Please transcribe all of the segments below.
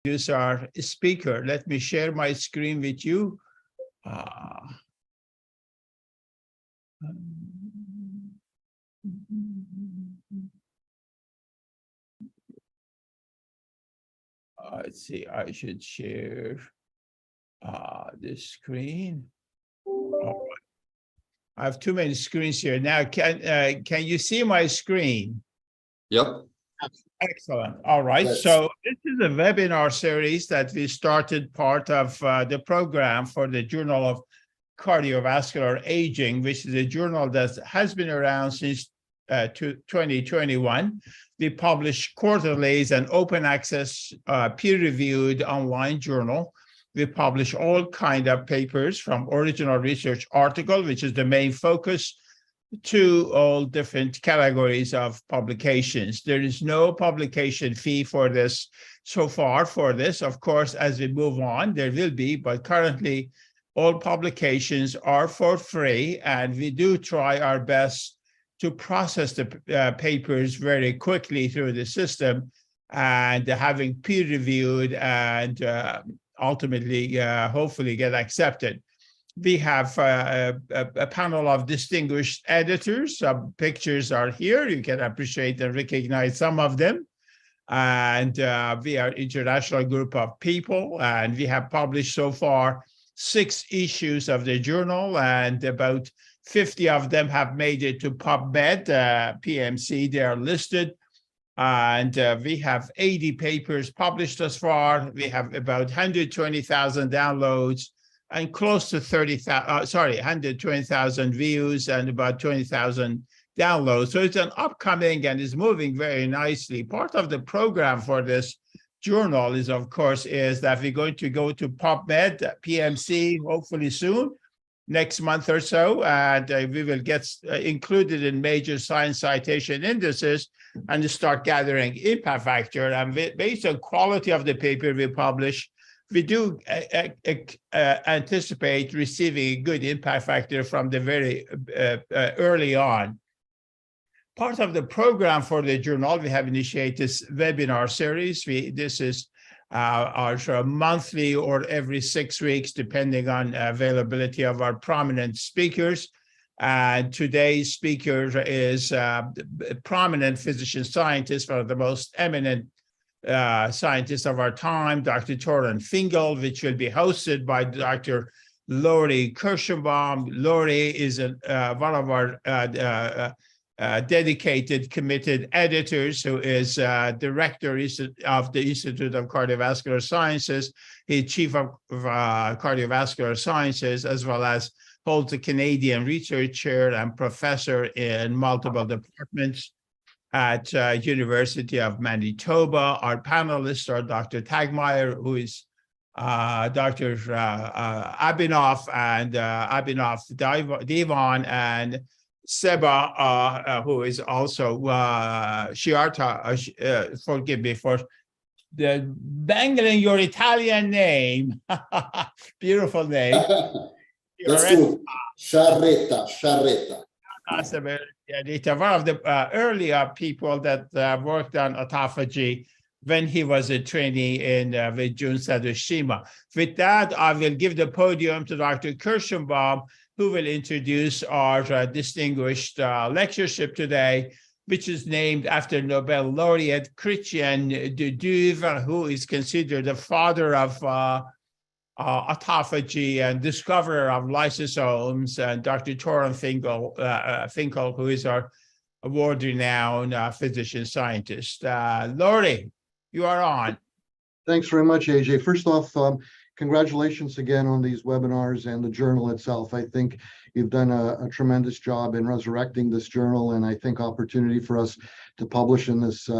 introduce our speaker. Let me share my screen with you. Let's see, I should share the screen. All right. I have too many screens here. Now, can you see my screen? Yep. Excellent. All right. Yes. So this is a webinar series that we started part of the program for the Journal of Cardiovascular Aging, which is a journal that has been around since 2021. We publish quarterly an open access, peer-reviewed online journal. We publish all kinds of papers from original research article, which is the main focus, to all different categories of publications. There is no publication fee for this so far for this. Of course, as we move on, there will be, but currently all publications are for free, and we do try our best to process the papers very quickly through the system and having peer-reviewed and ultimately, hopefully get accepted. We have a panel of distinguished editors. Some pictures are here. You can appreciate and recognize some of them. And we are an international group of people, and we have published so far 6 issues of the journal, and about 50 of them have made it to PubMed, PMC. They are listed. And we have 80 papers published thus far. We have about 120,000 downloads and close to 120,000 views and about 20,000 downloads. So it's an upcoming and is moving very nicely. Part of the program for this journal is, of course, is that we're going to go to PubMed, PMC, hopefully soon, next month or so, and we will get included in major science citation indices and start gathering impact factor. And based on quality of the paper we publish, we do anticipate receiving a good impact factor from the very early on. Part of the program for the journal, we have initiated this webinar series. This is our monthly or every 6 weeks, depending on availability of our prominent speakers. And today's speaker is a prominent physician scientist, one of the most eminent scientists of our time, Dr. Torren Fingal, which will be hosted by Dr. Lori Kirschenbaum. Lori is one of our dedicated, committed editors, who is director of the Institute of Cardiovascular Sciences. He's chief of cardiovascular sciences, as well as holds a Canadian research chair and professor in multiple departments at University of Manitoba. Our panelists are Dr. Tagmeyer, who is Dr. Abhinav and Abhinav Devan, and Seba, who is also Shiarta, forgive me for the bangling your Italian name. Beautiful name. That's true. Sciarretta. One of the earlier people that worked on autophagy when he was a trainee in with Jun Sadoshima. With that, I will give the podium to Dr. Kirschenbaum, who will introduce our distinguished lectureship today, which is named after Nobel laureate Christian de Duve, who is considered the father of autophagy and discoverer of lysosomes, and Dr. Torren Fingal, who is our award-renowned physician scientist. Lori, you are on. Thanks very much, AJ. First off, congratulations again on these webinars and the journal itself. I think you've done a tremendous job in resurrecting this journal, and I think opportunity for us to publish in this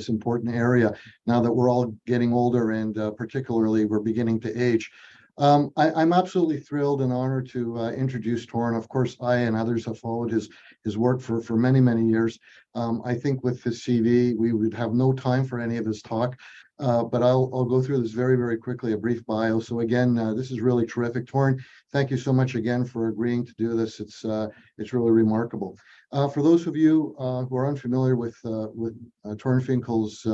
important area now that we're all getting older, and particularly we're beginning to age. I'm absolutely thrilled and honored to introduce Torren. Of course, I and others have followed his work for many, many years. I think with his CV, we would have no time for any of his talk, but I'll go through this very, very quickly, a brief bio. So again, this is really terrific. Torren, thank you so much again for agreeing to do this. It's really remarkable. For those of you who are unfamiliar with Torn Finkel's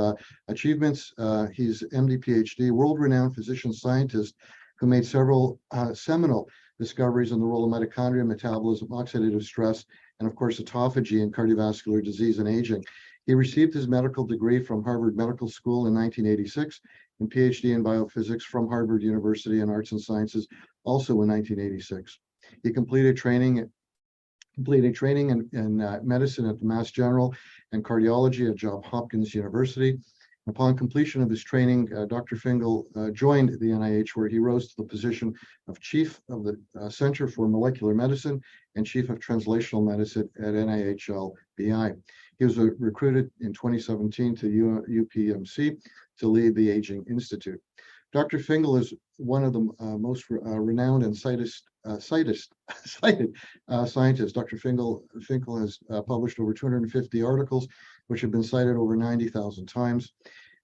achievements, he's MD, PhD, world-renowned physician scientist who made several seminal discoveries in the role of mitochondria, metabolism, oxidative stress, and of course, autophagy in cardiovascular disease and aging. He received his medical degree from Harvard Medical School in 1986 and PhD in biophysics from Harvard University in Arts and Sciences, also in 1986. He completed training in medicine at the Mass General and cardiology at Johns Hopkins University. Upon completion of his training, Dr. Finkel joined the NIH, where he rose to the position of Chief of the Center for Molecular Medicine and Chief of Translational Medicine at NIHL-BI. He was recruited in 2017 to UPMC to lead the Aging Institute. Dr. Finkel is one of the most renowned and cited scientists. Dr. Finkel has published over 250 articles, which have been cited over 90,000 times,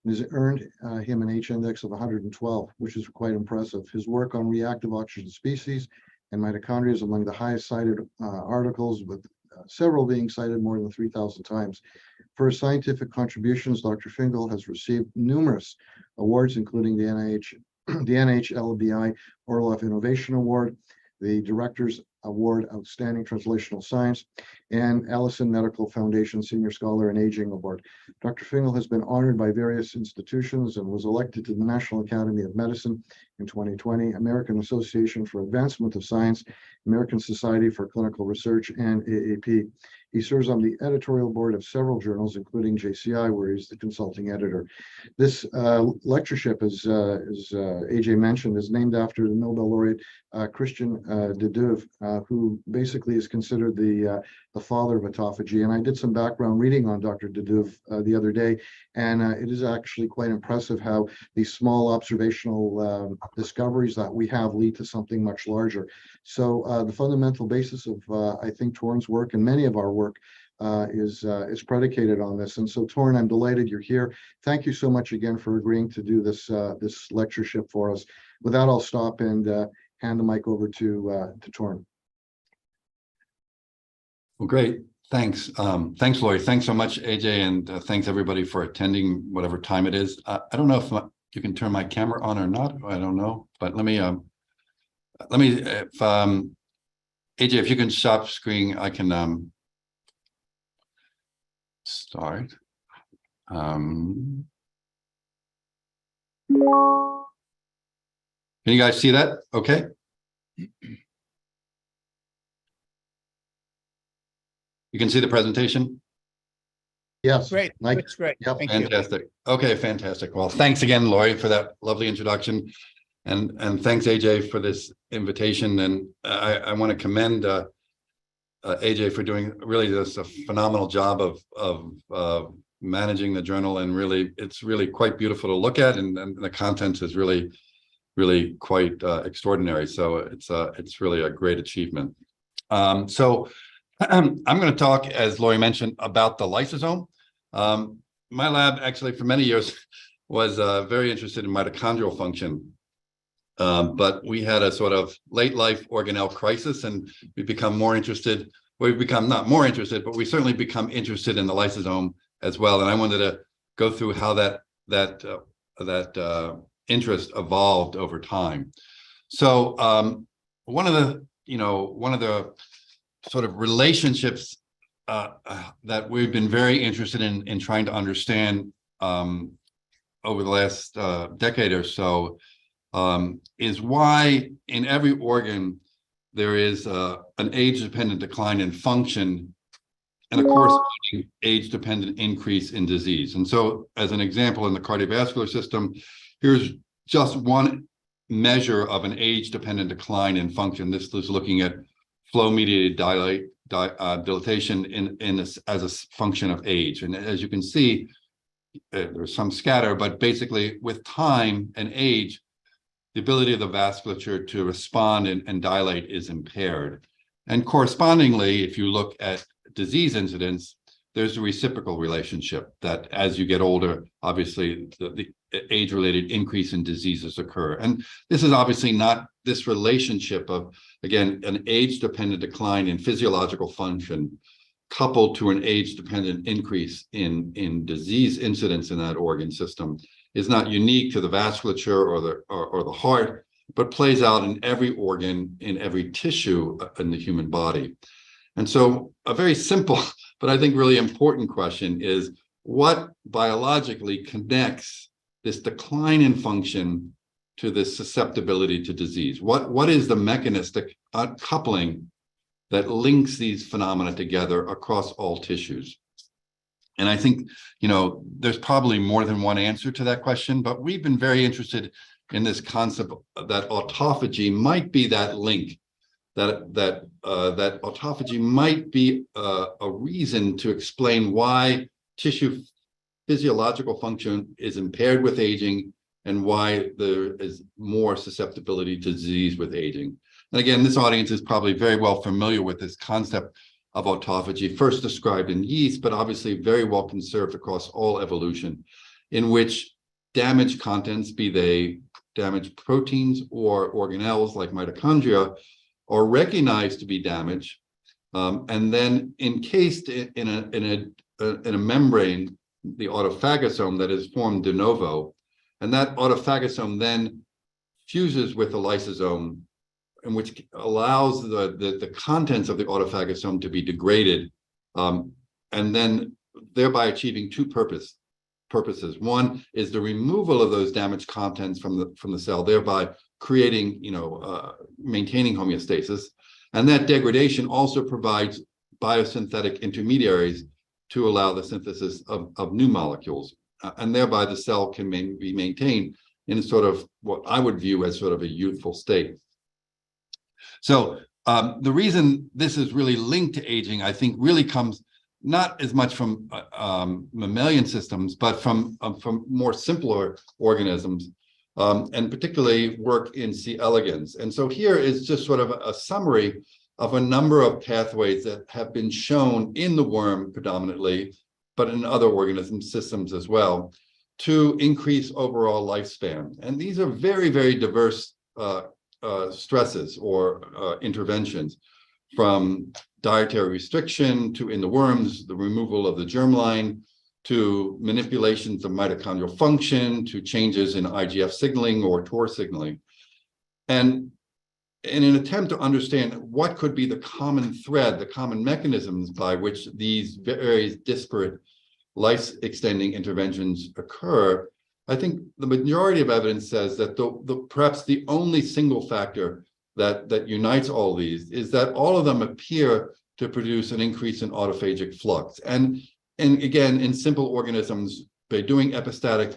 and has earned him an H-index of 112, which is quite impressive. His work on reactive oxygen species and mitochondria is among the highest cited articles, with several being cited more than 3,000 times. For his scientific contributions, Dr. Finkel has received numerous awards, including the NIHL-BI Orloff Innovation Award, the Director's Award Outstanding Translational Science, and Allison Medical Foundation Senior Scholar in Aging Award. Dr. Finkel has been honored by various institutions and was elected to the National Academy of Medicine in 2020, American Association for Advancement of Science, American Society for Clinical Research, and AAP. He serves on the editorial board of several journals, including JCI, where he's the consulting editor. This lectureship, as AJ mentioned, is named after the Nobel laureate Christian de Duve, who basically is considered the father of autophagy. And I did some background reading on Dr. de Duve the other day, and it is actually quite impressive how these small observational discoveries that we have lead to something much larger. So the fundamental basis of, I think, Torn's work and many of our work is predicated on this. And so, Torn, I'm delighted you're here. Thank you so much again for agreeing to do this this lectureship for us. With that, I'll stop and hand the mic over to Torn. Well, great. Thanks. Thanks, Lori. Thanks so much, AJ, and thanks everybody for attending whatever time it is. I don't know if you can turn my camera on or not. I don't know, but let me if AJ, if you can stop screen, I can start. Can you guys see that? Okay. You can see the presentation? Yes. Great. Mike. That's great. Yep. Thank you. Fantastic. Okay, fantastic. Well, thanks again, Lori, for that lovely introduction. And thanks, AJ, for this invitation. And I want to commend AJ for doing really this a phenomenal job of managing the journal. And really, it's really quite beautiful to look at. And the content is really quite extraordinary. So it's really a great achievement. So I'm going to talk, as Lori mentioned, about the lysosome. My lab actually for many years was very interested in mitochondrial function. But we had a sort of late life organelle crisis, and we become more interested. We've become not more interested, but we certainly become interested in the lysosome as well. And I wanted to go through how that interest evolved over time. So one of the sort of relationships that we've been very interested in trying to understand over the last decade or so is why in every organ there is an age-dependent decline in function and a corresponding age-dependent increase in disease. And so, as an example, in the cardiovascular system, here's just one measure of an age-dependent decline in function. This is looking at flow-mediated dilatation as a function of age. And as you can see, there's some scatter, but basically with time and age, the ability of the vasculature to respond and dilate is impaired. And correspondingly, if you look at disease incidence, there's a reciprocal relationship that as you get older, obviously the age-related increase in diseases occur. And this is obviously not this relationship of, again, an age-dependent decline in physiological function coupled to an age-dependent increase in disease incidence in that organ system is not unique to the vasculature or the heart, but plays out in every organ, in every tissue in the human body. And so a very simple, but I think really important question is, what biologically connects this decline in function to this susceptibility to disease? What is the mechanistic coupling that links these phenomena together across all tissues? And I think, there's probably more than one answer to that question, but we've been very interested in this concept that autophagy might be that link, that autophagy might be a reason to explain why tissue physiological function is impaired with aging and why there is more susceptibility to disease with aging. And again, this audience is probably very well familiar with this concept of autophagy, first described in yeast, but obviously very well conserved across all evolution, in which damaged contents, be they damaged proteins or organelles like mitochondria, are recognized to be damaged, and then encased in a membrane, the autophagosome, that is formed de novo, and that autophagosome then fuses with the lysosome, in which allows the contents of the autophagosome to be degraded, and then thereby achieving two purposes. One is the removal of those damaged contents from the cell, thereby creating, maintaining homeostasis. And that degradation also provides biosynthetic intermediaries to allow the synthesis of new molecules, and thereby the cell can be maintained in sort of what I would view as sort of a youthful state. So the reason this is really linked to aging, I think, really comes not as much from mammalian systems, but from more simpler organisms, and particularly work in C. elegans. And so here is just sort of a summary of a number of pathways that have been shown in the worm predominantly, but in other organism systems as well, to increase overall lifespan. And these are very, very diverse stresses or interventions, from dietary restriction to, in the worms, the removal of the germline, to manipulations of mitochondrial function, to changes in IGF signaling or TOR signaling. And in an attempt to understand what could be the common thread, the common mechanisms by which these various disparate life-extending interventions occur, I think the majority of evidence says that perhaps the only single factor that unites all these is that all of them appear to produce an increase in autophagic flux. And again, in simple organisms, by doing epistatic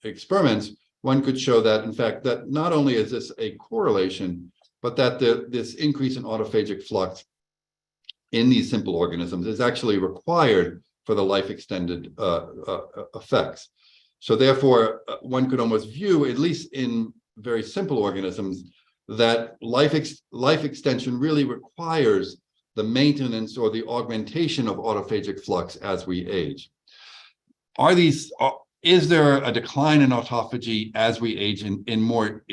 experiments, one could show that, in fact, that not only is this a correlation, but that this increase in autophagic flux in these simple organisms is actually required for the life-extended effects. So therefore, one could almost view, at least in very simple organisms, that life extension really requires the maintenance or the augmentation of autophagic flux as we age. Is there a decline in autophagy as we age in more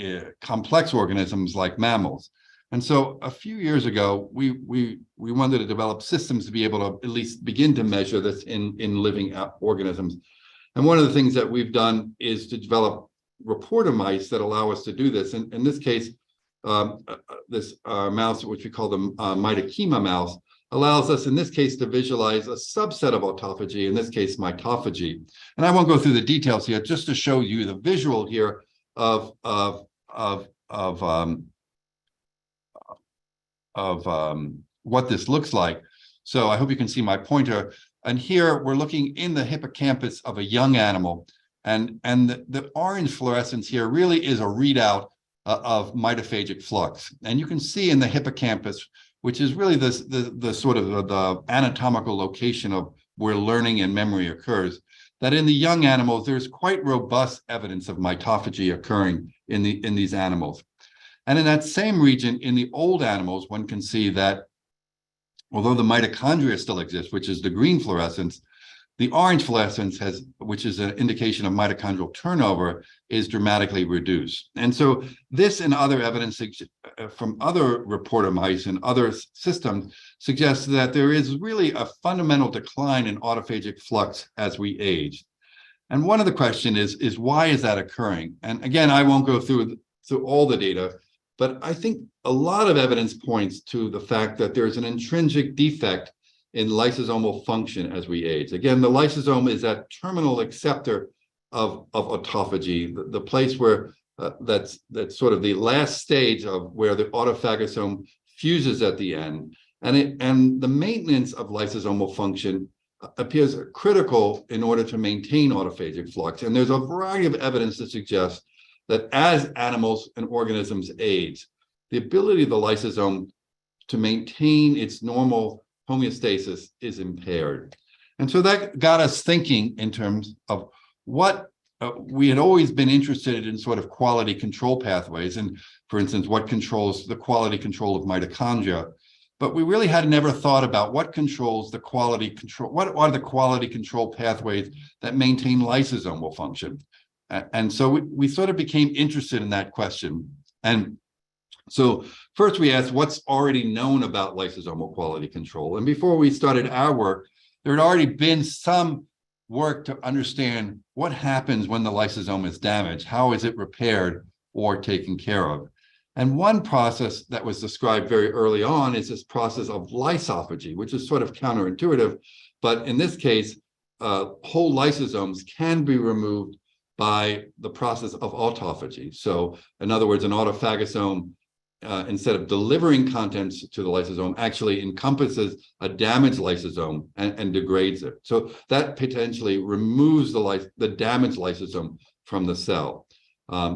complex organisms like mammals? And so a few years ago, we wanted to develop systems to be able to at least begin to measure this in living organisms. And one of the things that we've done is to develop reporter mice that allow us to do this. And in this case, this mouse, which we call the mitokema mouse, allows us in this case to visualize a subset of autophagy, in this case mitophagy. And I won't go through the details here, just to show you the visual here of what this looks like. So I hope you can see my pointer. And here we're looking in the hippocampus of a young animal, and the orange fluorescence here really is a readout of mitophagic flux. And you can see in the hippocampus, which is really the sort of the anatomical location of where learning and memory occurs, that in the young animals, there's quite robust evidence of mitophagy occurring in these animals. And in that same region, in the old animals, one can see that although the mitochondria still exist, which is the green fluorescence, the orange fluorescence, which is an indication of mitochondrial turnover, is dramatically reduced. And so this and other evidence from other reporter mice and other systems suggests that there is really a fundamental decline in autophagic flux as we age. And one of the questions is why is that occurring? And again, I won't go through all the data, but I think a lot of evidence points to the fact that there's an intrinsic defect in lysosomal function as we age. Again, the lysosome is that terminal acceptor of autophagy, the place where that's sort of the last stage of where the autophagosome fuses at the end. And the maintenance of lysosomal function appears critical in order to maintain autophagic flux. And there's a variety of evidence that suggests that as animals and organisms age, the ability of the lysosome to maintain its normal homeostasis is impaired. And so that got us thinking in terms of what we had always been interested in, sort of quality control pathways. And for instance, what controls the quality control of mitochondria. But we really had never thought about what controls the quality control, what are the quality control pathways that maintain lysosomal function. And so we sort of became interested in that question. And so first we asked what's already known about lysosomal quality control. And before we started our work, there had already been some work to understand what happens when the lysosome is damaged, how is it repaired or taken care of. And one process that was described very early on is this process of lysophagy, which is sort of counterintuitive, but in this case, whole lysosomes can be removed by the process of autophagy. So in other words, an autophagosome, instead of delivering contents to the lysosome, actually encompasses a damaged lysosome and degrades it. So that potentially removes the damaged lysosome from the cell.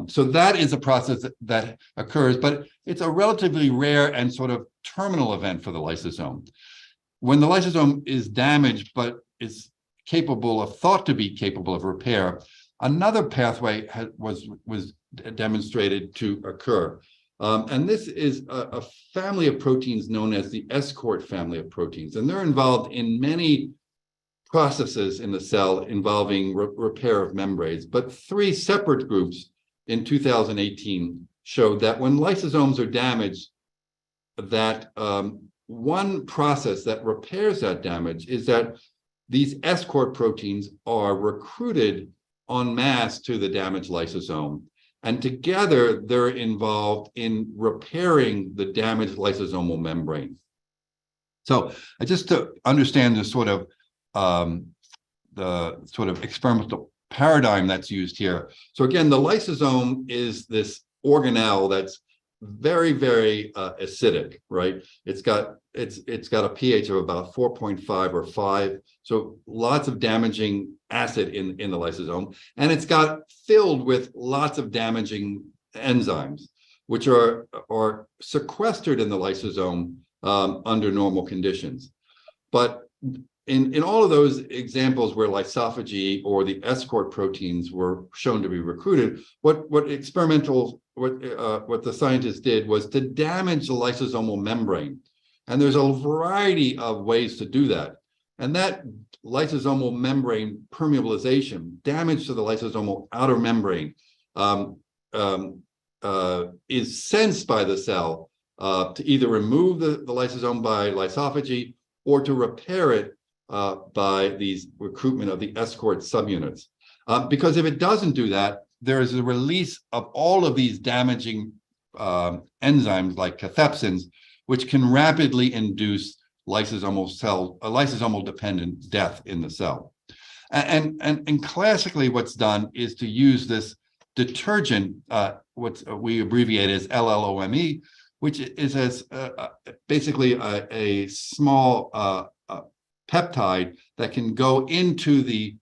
So that is a process that occurs, but it's a relatively rare and sort of terminal event for the lysosome. When the lysosome is damaged, but is thought to be capable of repair, another pathway was demonstrated to occur. And this is a family of proteins known as the escort family of proteins. And they're involved in many processes in the cell involving repair of membranes. But three separate groups in 2018 showed that when lysosomes are damaged, that one process that repairs that damage is that these escort proteins are recruited en masse to the damaged lysosome. And together, they're involved in repairing the damaged lysosomal membrane. So just to understand the sort of experimental paradigm that's used here. So again, the lysosome is this organelle that's very, very acidic, right? It's got a pH of about 4.5 or 5. So lots of damaging acid in the lysosome, and it's got filled with lots of damaging enzymes, which are sequestered in the lysosome under normal conditions. But in all of those examples where lysophagy or the escort proteins were shown to be recruited, what the scientists did was to damage the lysosomal membrane. And there's a variety of ways to do that. And that lysosomal membrane permeabilization, damage to the lysosomal outer membrane, is sensed by the cell to either remove the lysosome by lysophagy or to repair it by these recruitment of the escort subunits. Because if it doesn't do that, there is a release of all of these damaging enzymes like cathepsins, which can rapidly induce lysosomal dependent death in the cell. And classically what's done is to use this detergent, what we abbreviate as LLOME, which is basically a small peptide that can go accumulates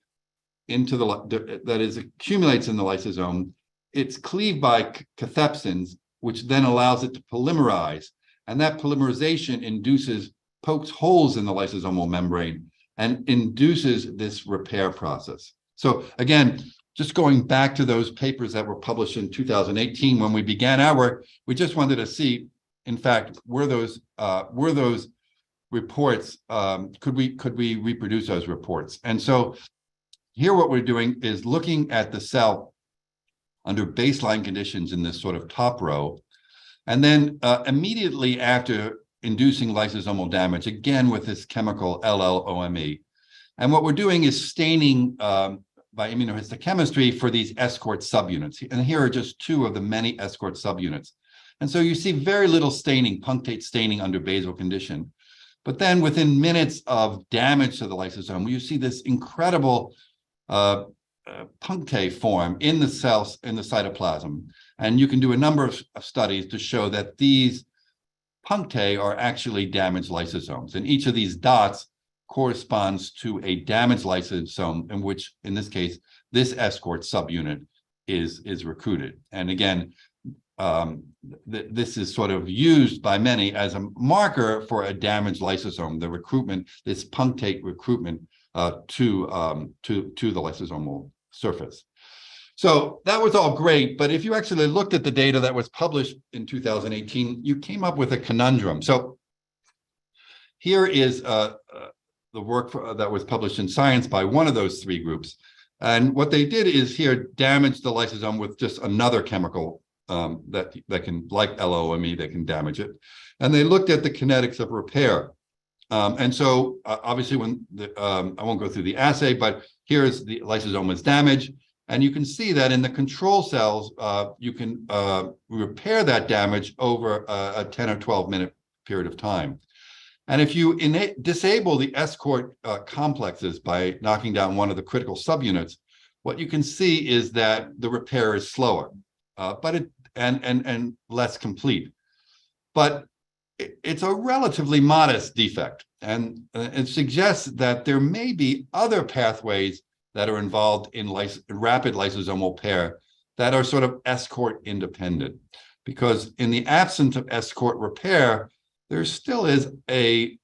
in the lysosome. It's cleaved by cathepsins, which then allows it to polymerize. And that polymerization pokes holes in the lysosomal membrane and induces this repair process. So again, just going back to those papers that were published in 2018, when we began our work, we just wanted to see, in fact, were those reports, could we reproduce those reports? And so here what we're doing is looking at the cell under baseline conditions in this sort of top row. And then immediately after inducing lysosomal damage, again with this chemical LLOME. And what we're doing is staining by immunohistochemistry for these escort subunits. And here are just two of the many escort subunits. And so you see very little staining, punctate staining under basal condition. But then within minutes of damage to the lysosome, you see this incredible punctate form in the cells, in the cytoplasm. And you can do a number of studies to show that these punctae are actually damaged lysosomes. And each of these dots corresponds to a damaged lysosome in which, in this case, this escort subunit is recruited. And again, this is sort of used by many as a marker for a damaged lysosome, the recruitment, this punctate recruitment to the lysosomal surface. So that was all great, but if you actually looked at the data that was published in 2018, you came up with a conundrum. So here is the work that was published in Science by one of those three groups. And what they did is here damage the lysosome with just another chemical that can, like LOME, they can damage it. And they looked at the kinetics of repair. And so obviously when I won't go through the assay, but here's the lysosome is damaged. And you can see that in the control cells, you can repair that damage over a 10 or 12 minute period of time. And if you disable the escort complexes by knocking down one of the critical subunits, what you can see is that the repair is slower, but and less complete. But it's a relatively modest defect, and it suggests that there may be other pathways that are involved in rapid lysosomal repair that are sort of escort independent. Because in the absence of escort repair, there still is a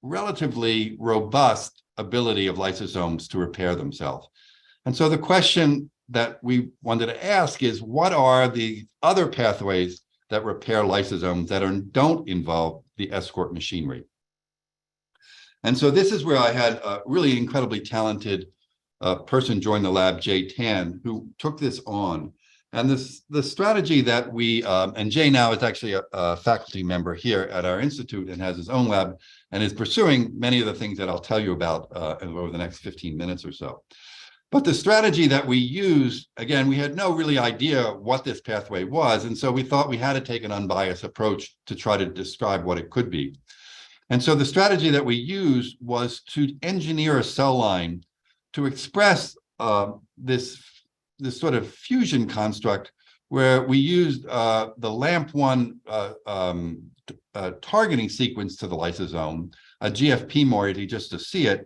relatively robust ability of lysosomes to repair themselves. And so the question that we wanted to ask is, what are the other pathways that repair lysosomes that don't involve the escort machinery? And so this is where I had a really incredibly talented person join the lab, Jay Tan, who took this on. And the strategy that we, and Jay now is actually a faculty member here at our institute and has his own lab and is pursuing many of the things that I'll tell you about over the next 15 minutes or so. But the strategy that we used, again, we had no really idea what this pathway was. And so we thought we had to take an unbiased approach to try to describe what it could be. And so the strategy that we used was to engineer a cell line to express this sort of fusion construct where we used the LAMP1 targeting sequence to the lysosome, a GFP moiety just to see it.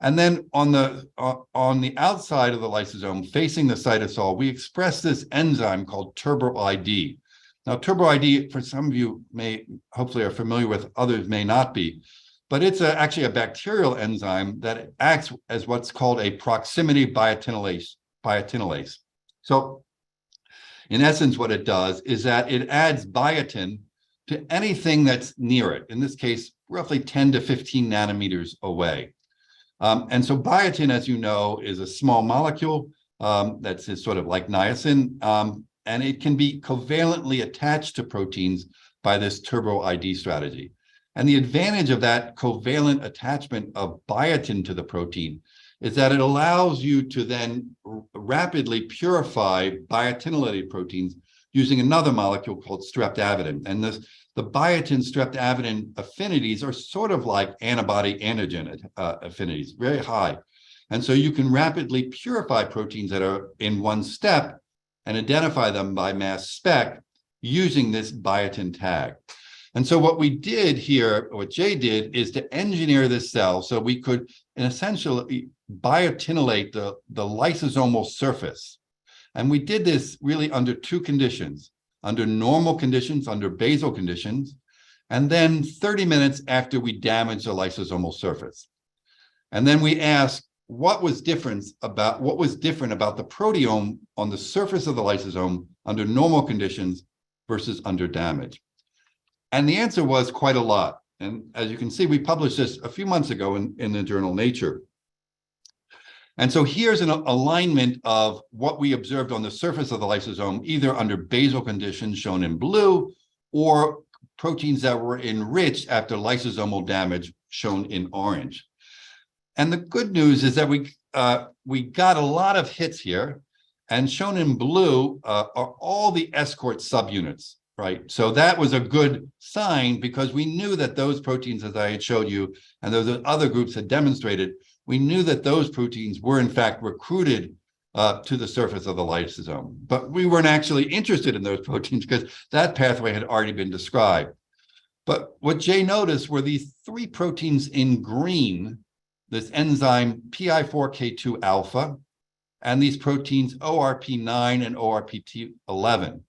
And then on the outside of the lysosome, facing the cytosol, we express this enzyme called TurboID. Now, TurboID, for some of you may hopefully are familiar with, others may not be, but it's actually a bacterial enzyme that acts as what's called a proximity biotinylase. So in essence, what it does is that it adds biotin to anything that's near it, in this case, roughly 10 to 15 nanometers away. And so biotin, as you know, is a small molecule that's sort of like niacin, and it can be covalently attached to proteins by this TurboID strategy. And the advantage of that covalent attachment of biotin to the protein is that it allows you to then rapidly purify biotinylated proteins using another molecule called streptavidin. And the biotin streptavidin affinities are sort of like antibody-antigen affinities, very high. And so you can rapidly purify proteins that are in one step and identify them by mass spec using this biotin tag. And so what we did here, what Jay did, is to engineer this cell so we could essentially biotinylate the lysosomal surface. And we did this really under two conditions, under normal conditions, under basal conditions, and then 30 minutes after we damaged the lysosomal surface. And then we asked what was different about the proteome on the surface of the lysosome under normal conditions versus under damage. And the answer was quite a lot. And as you can see, we published this a few months ago in the journal Nature. And so here's an alignment of what we observed on the surface of the lysosome, either under basal conditions shown in blue or proteins that were enriched after lysosomal damage, shown in orange. And the good news is that we got a lot of hits here, and shown in blue are all the escort subunits, right? So that was a good sign, because we knew that those proteins, as I had showed you, and those other groups had demonstrated, we knew that those proteins were in fact recruited to the surface of the lysosome. But we weren't actually interested in those proteins because that pathway had already been described. But what Jay noticed were these three proteins in green, this enzyme PI4K2 alpha, and these proteins ORP9 and ORP11.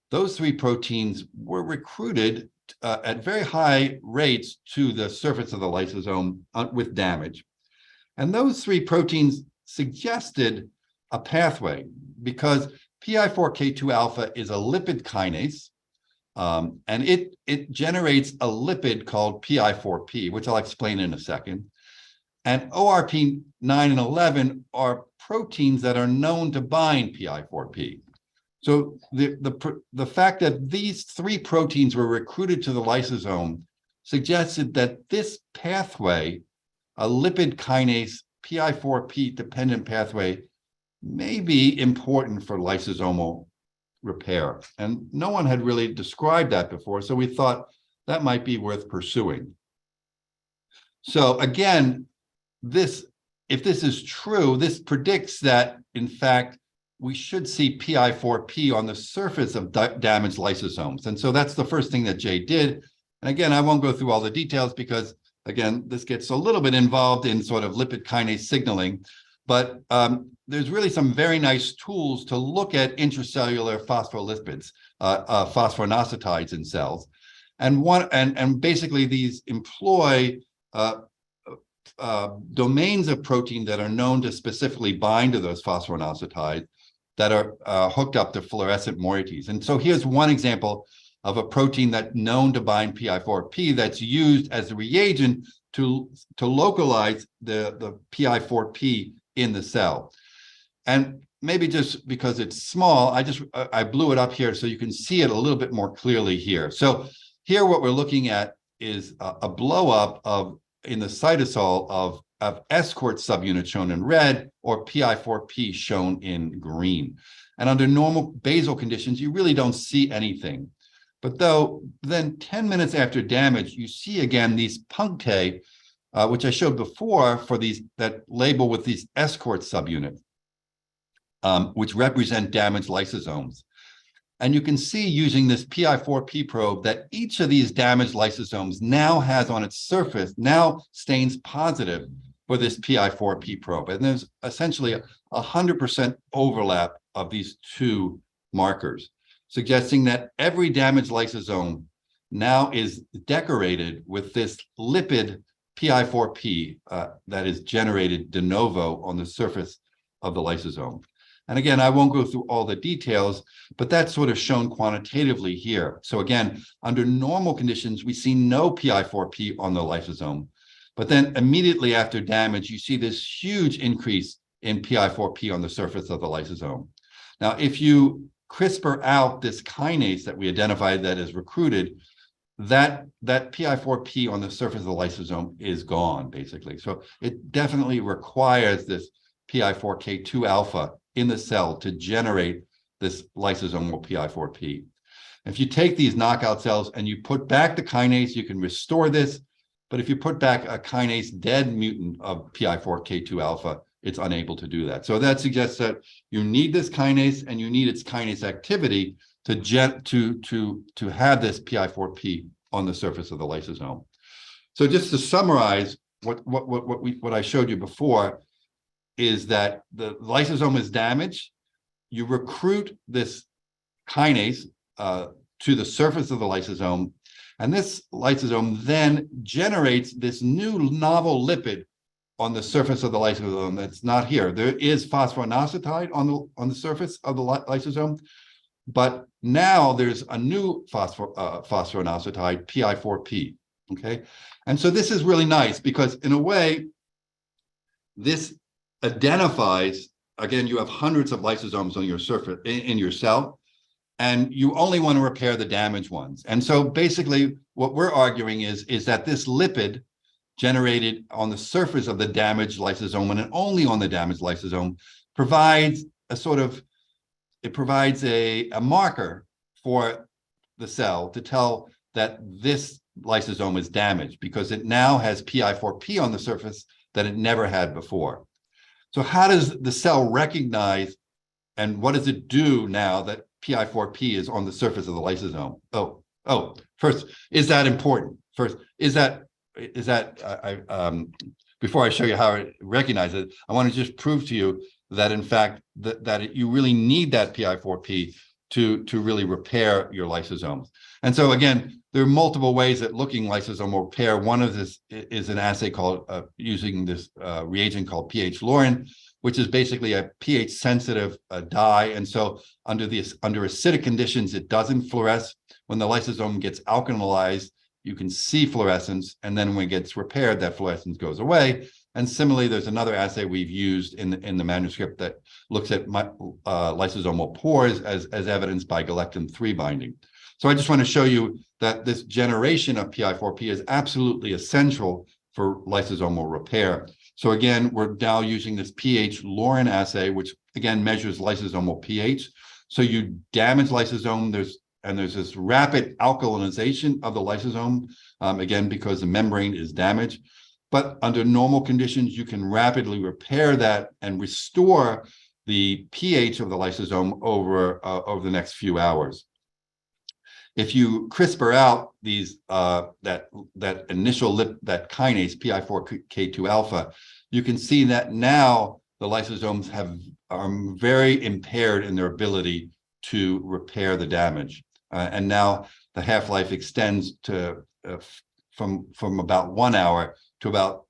Those three proteins were recruited at very high rates to the surface of the lysosome with damage. And those three proteins suggested a pathway, because PI4K2 alpha is a lipid kinase, and it generates a lipid called PI4P, which I'll explain in a second. And ORP9 and 11 are proteins that are known to bind PI4P. So the fact that these three proteins were recruited to the lysosome suggested that this pathway, a lipid kinase PI4P dependent pathway, may be important for lysosomal repair. And no one had really described that before, so we thought that might be worth pursuing. So again, if this is true, this predicts that, in fact, we should see PI4P on the surface of damaged lysosomes. And so that's the first thing that Jay did. And again, I won't go through all the details because, again, this gets a little bit involved in sort of lipid kinase signaling. But there's really some very nice tools to look at intracellular phospholipids, phosphoinositides in cells. And basically these employ domains of protein that are known to specifically bind to those phosphoinositides that are hooked up to fluorescent moieties. And so here's one example of a protein that's known to bind PI4P that's used as a reagent to localize the PI4P in the cell. And maybe just because it's small, I blew it up here so you can see it a little bit more clearly here. So here what we're looking at is a blow up in the cytosol of escort subunit shown in red, or PI4P shown in green. And under normal basal conditions, you really don't see anything. But then 10 minutes after damage, you see again these punctae, which I showed before for that label with these escort subunits, which represent damaged lysosomes. And you can see using this PI4P probe that each of these damaged lysosomes now has on its surface, now stains positive for this PI4P probe. And there's essentially 100% overlap of these two markers, suggesting that every damaged lysosome now is decorated with this lipid PI4P that is generated de novo on the surface of the lysosome. And again, I won't go through all the details, but that's sort of shown quantitatively here. So again, under normal conditions, we see no PI4P on the lysosome. But then immediately after damage, you see this huge increase in PI4P on the surface of the lysosome. Now, if you CRISPR out this kinase that we identified that is recruited, that PI4P on the surface of the lysosome is gone, basically. So it definitely requires this PI4K2 alpha in the cell to generate this lysosomal PI4P. If you take these knockout cells and you put back the kinase, you can restore this. But if you put back a kinase dead mutant of PI4K2 alpha, it's unable to do that. So that suggests that you need this kinase and you need its kinase activity to have this PI4P on the surface of the lysosome. So just to summarize what I showed you before is that the lysosome is damaged. You recruit this kinase to the surface of the lysosome, and this lysosome then generates this new novel lipid on the surface of the lysosome that's not here. There is phosphoinositide on the surface of the lysosome, but now there's a new phosphoinositide, PI4P, okay? And so this is really nice because in a way, this identifies, again, you have hundreds of lysosomes on your surface, in your cell, and you only want to repair the damaged ones. And so basically what we're arguing is that this lipid generated on the surface of the damaged lysosome and only on the damaged lysosome provides a marker for the cell to tell that this lysosome is damaged because it now has PI4P on the surface that it never had before. So how does the cell recognize, and what does it do now that PI4P is on the surface of the lysosome? First, is that important? First, before I show you how it recognizes it, I want to just prove to you that in fact that you really need that PI4P to really repair your lysosomes. And so again, there are multiple ways at looking lysosomal repair. One of this is an assay called using this reagent called pH Laurin, which is basically a pH sensitive dye. And so under acidic conditions, it doesn't fluoresce. When the lysosome gets alkalized, you can see fluorescence, and then when it gets repaired, that fluorescence goes away. And similarly, there's another assay we've used in the manuscript that looks at lysosomal pores as evidenced by galectin-3 binding. So I just want to show you that this generation of PI4P is absolutely essential for lysosomal repair. So again, we're now using this pH Laurin assay, which again measures lysosomal pH. So you damage lysosome, there's this rapid alkalinization of the lysosome, again, because the membrane is damaged. But under normal conditions, you can rapidly repair that and restore the pH of the lysosome over the next few hours. If you CRISPR out these that kinase PI4K2 alpha, you can see that now the lysosomes are very impaired in their ability to repair the damage, and now the half-life extends to from about 1 hour to about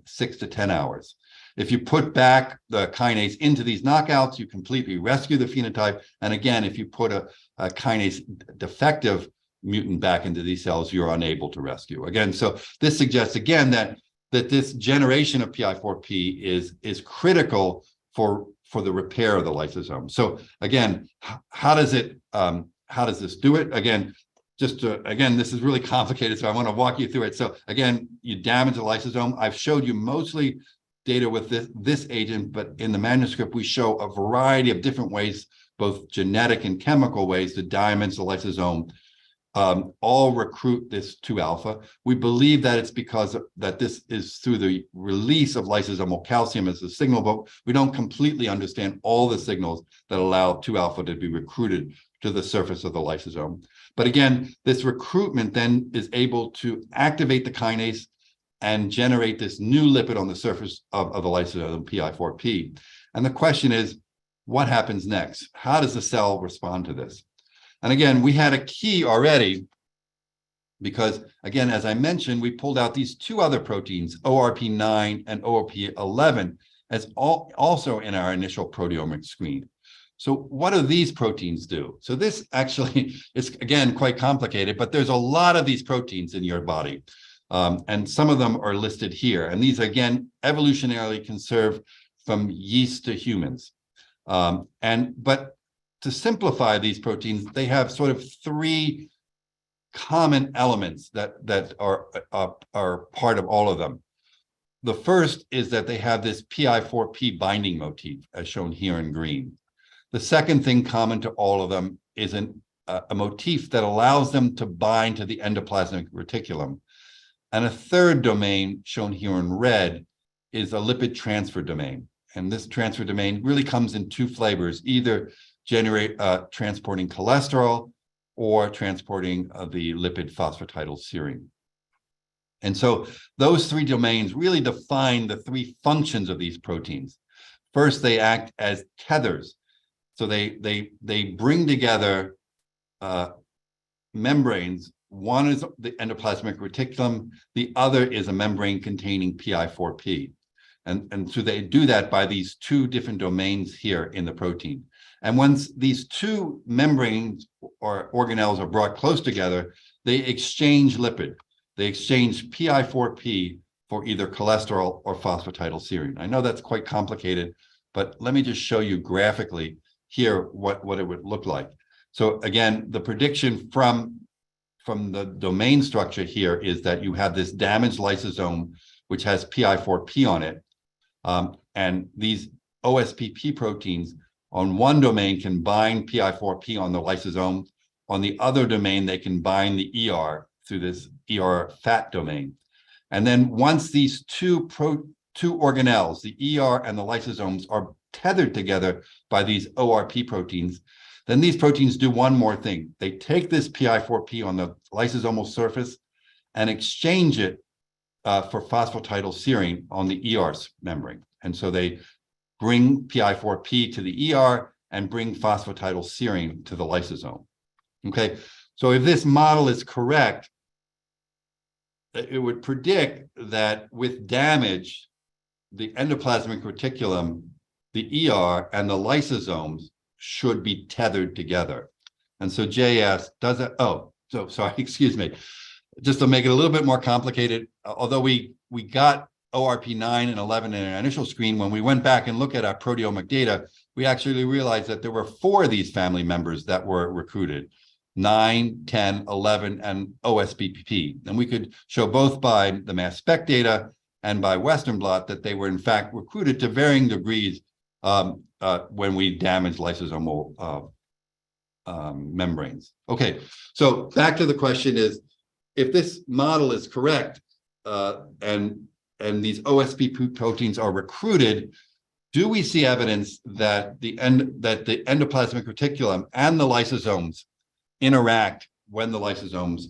6 to 10 hours. If you put back the kinase into these knockouts, you completely rescue the phenotype. And again, if you put a kinase defective mutant back into these cells, you're unable to rescue. Again, so this suggests again that this generation of PI4P is critical for the repair of the lysosome. So again, how does this do it? Again, this is really complicated, so I want to walk you through it. So again, you damage the lysosome. I've showed you mostly data with this agent, but in the manuscript, we show a variety of different ways, both genetic and chemical ways, to damage the lysosome, all recruit this 2-alpha. We believe that it's because that this is through the release of lysosomal calcium as a signal, but we don't completely understand all the signals that allow 2-alpha to be recruited to the surface of the lysosome. But again, this recruitment then is able to activate the kinase and generate this new lipid on the surface of the lysosome, PI4P. And the question is, what happens next? How does the cell respond to this? And again, we had a key already because, again, as I mentioned, we pulled out these two other proteins, ORP9 and ORP11, as also in our initial proteomic screen. So what do these proteins do? So this actually is, again, quite complicated, but there's a lot of these proteins in your body. And some of them are listed here. And these, again, evolutionarily conserved from yeast to humans. But to simplify these proteins, they have sort of three common elements that are part of all of them. The first is that they have this PI4P binding motif, as shown here in green. The second thing common to all of them is a motif that allows them to bind to the endoplasmic reticulum. And a third domain, shown here in red, is a lipid transfer domain. And this transfer domain really comes in two flavors, either transporting cholesterol or transporting the lipid phosphatidylserine. And so those three domains really define the three functions of these proteins. First, they act as tethers. So they bring together membranes. One is the endoplasmic reticulum, the other is a membrane containing PI4P. And so they do that by these two different domains here in the protein. And once these two membranes or organelles are brought close together, they exchange lipid. They exchange PI4P for either cholesterol or phosphatidylserine. I know that's quite complicated, but let me just show you graphically here what it would look like. So again, the prediction from the domain structure here is that you have this damaged lysosome, which has PI4P on it. And these OSPP proteins on one domain can bind PI4P on the lysosome. On the other domain, they can bind the ER through this ER fat domain. And then once these two organelles, the ER and the lysosomes, are tethered together by these ORP proteins, then these proteins do one more thing. They take this PI4P on the lysosomal surface and exchange it for phosphatidylserine on the ER membrane. And so they bring PI4P to the ER and bring phosphatidylserine to the lysosome. Okay, so if this model is correct, it would predict that with damage, the endoplasmic reticulum, the ER, and the lysosomes should be tethered together. And so Jay asked, does it, oh, so sorry, excuse me. Just to make it a little bit more complicated, although we got ORP9 and 11 in our initial screen, when we went back and looked at our proteomic data, we actually realized that there were 4 of these family members that were recruited: 9, 10, 11, and OSPP. And we could show both by the mass spec data and by Western blot that they were in fact recruited to varying degrees when we damage lysosomal membranes. Okay, so back to the question is, if this model is correct and these OSPP proteins are recruited, do we see evidence that the endoplasmic reticulum and the lysosomes interact when the lysosomes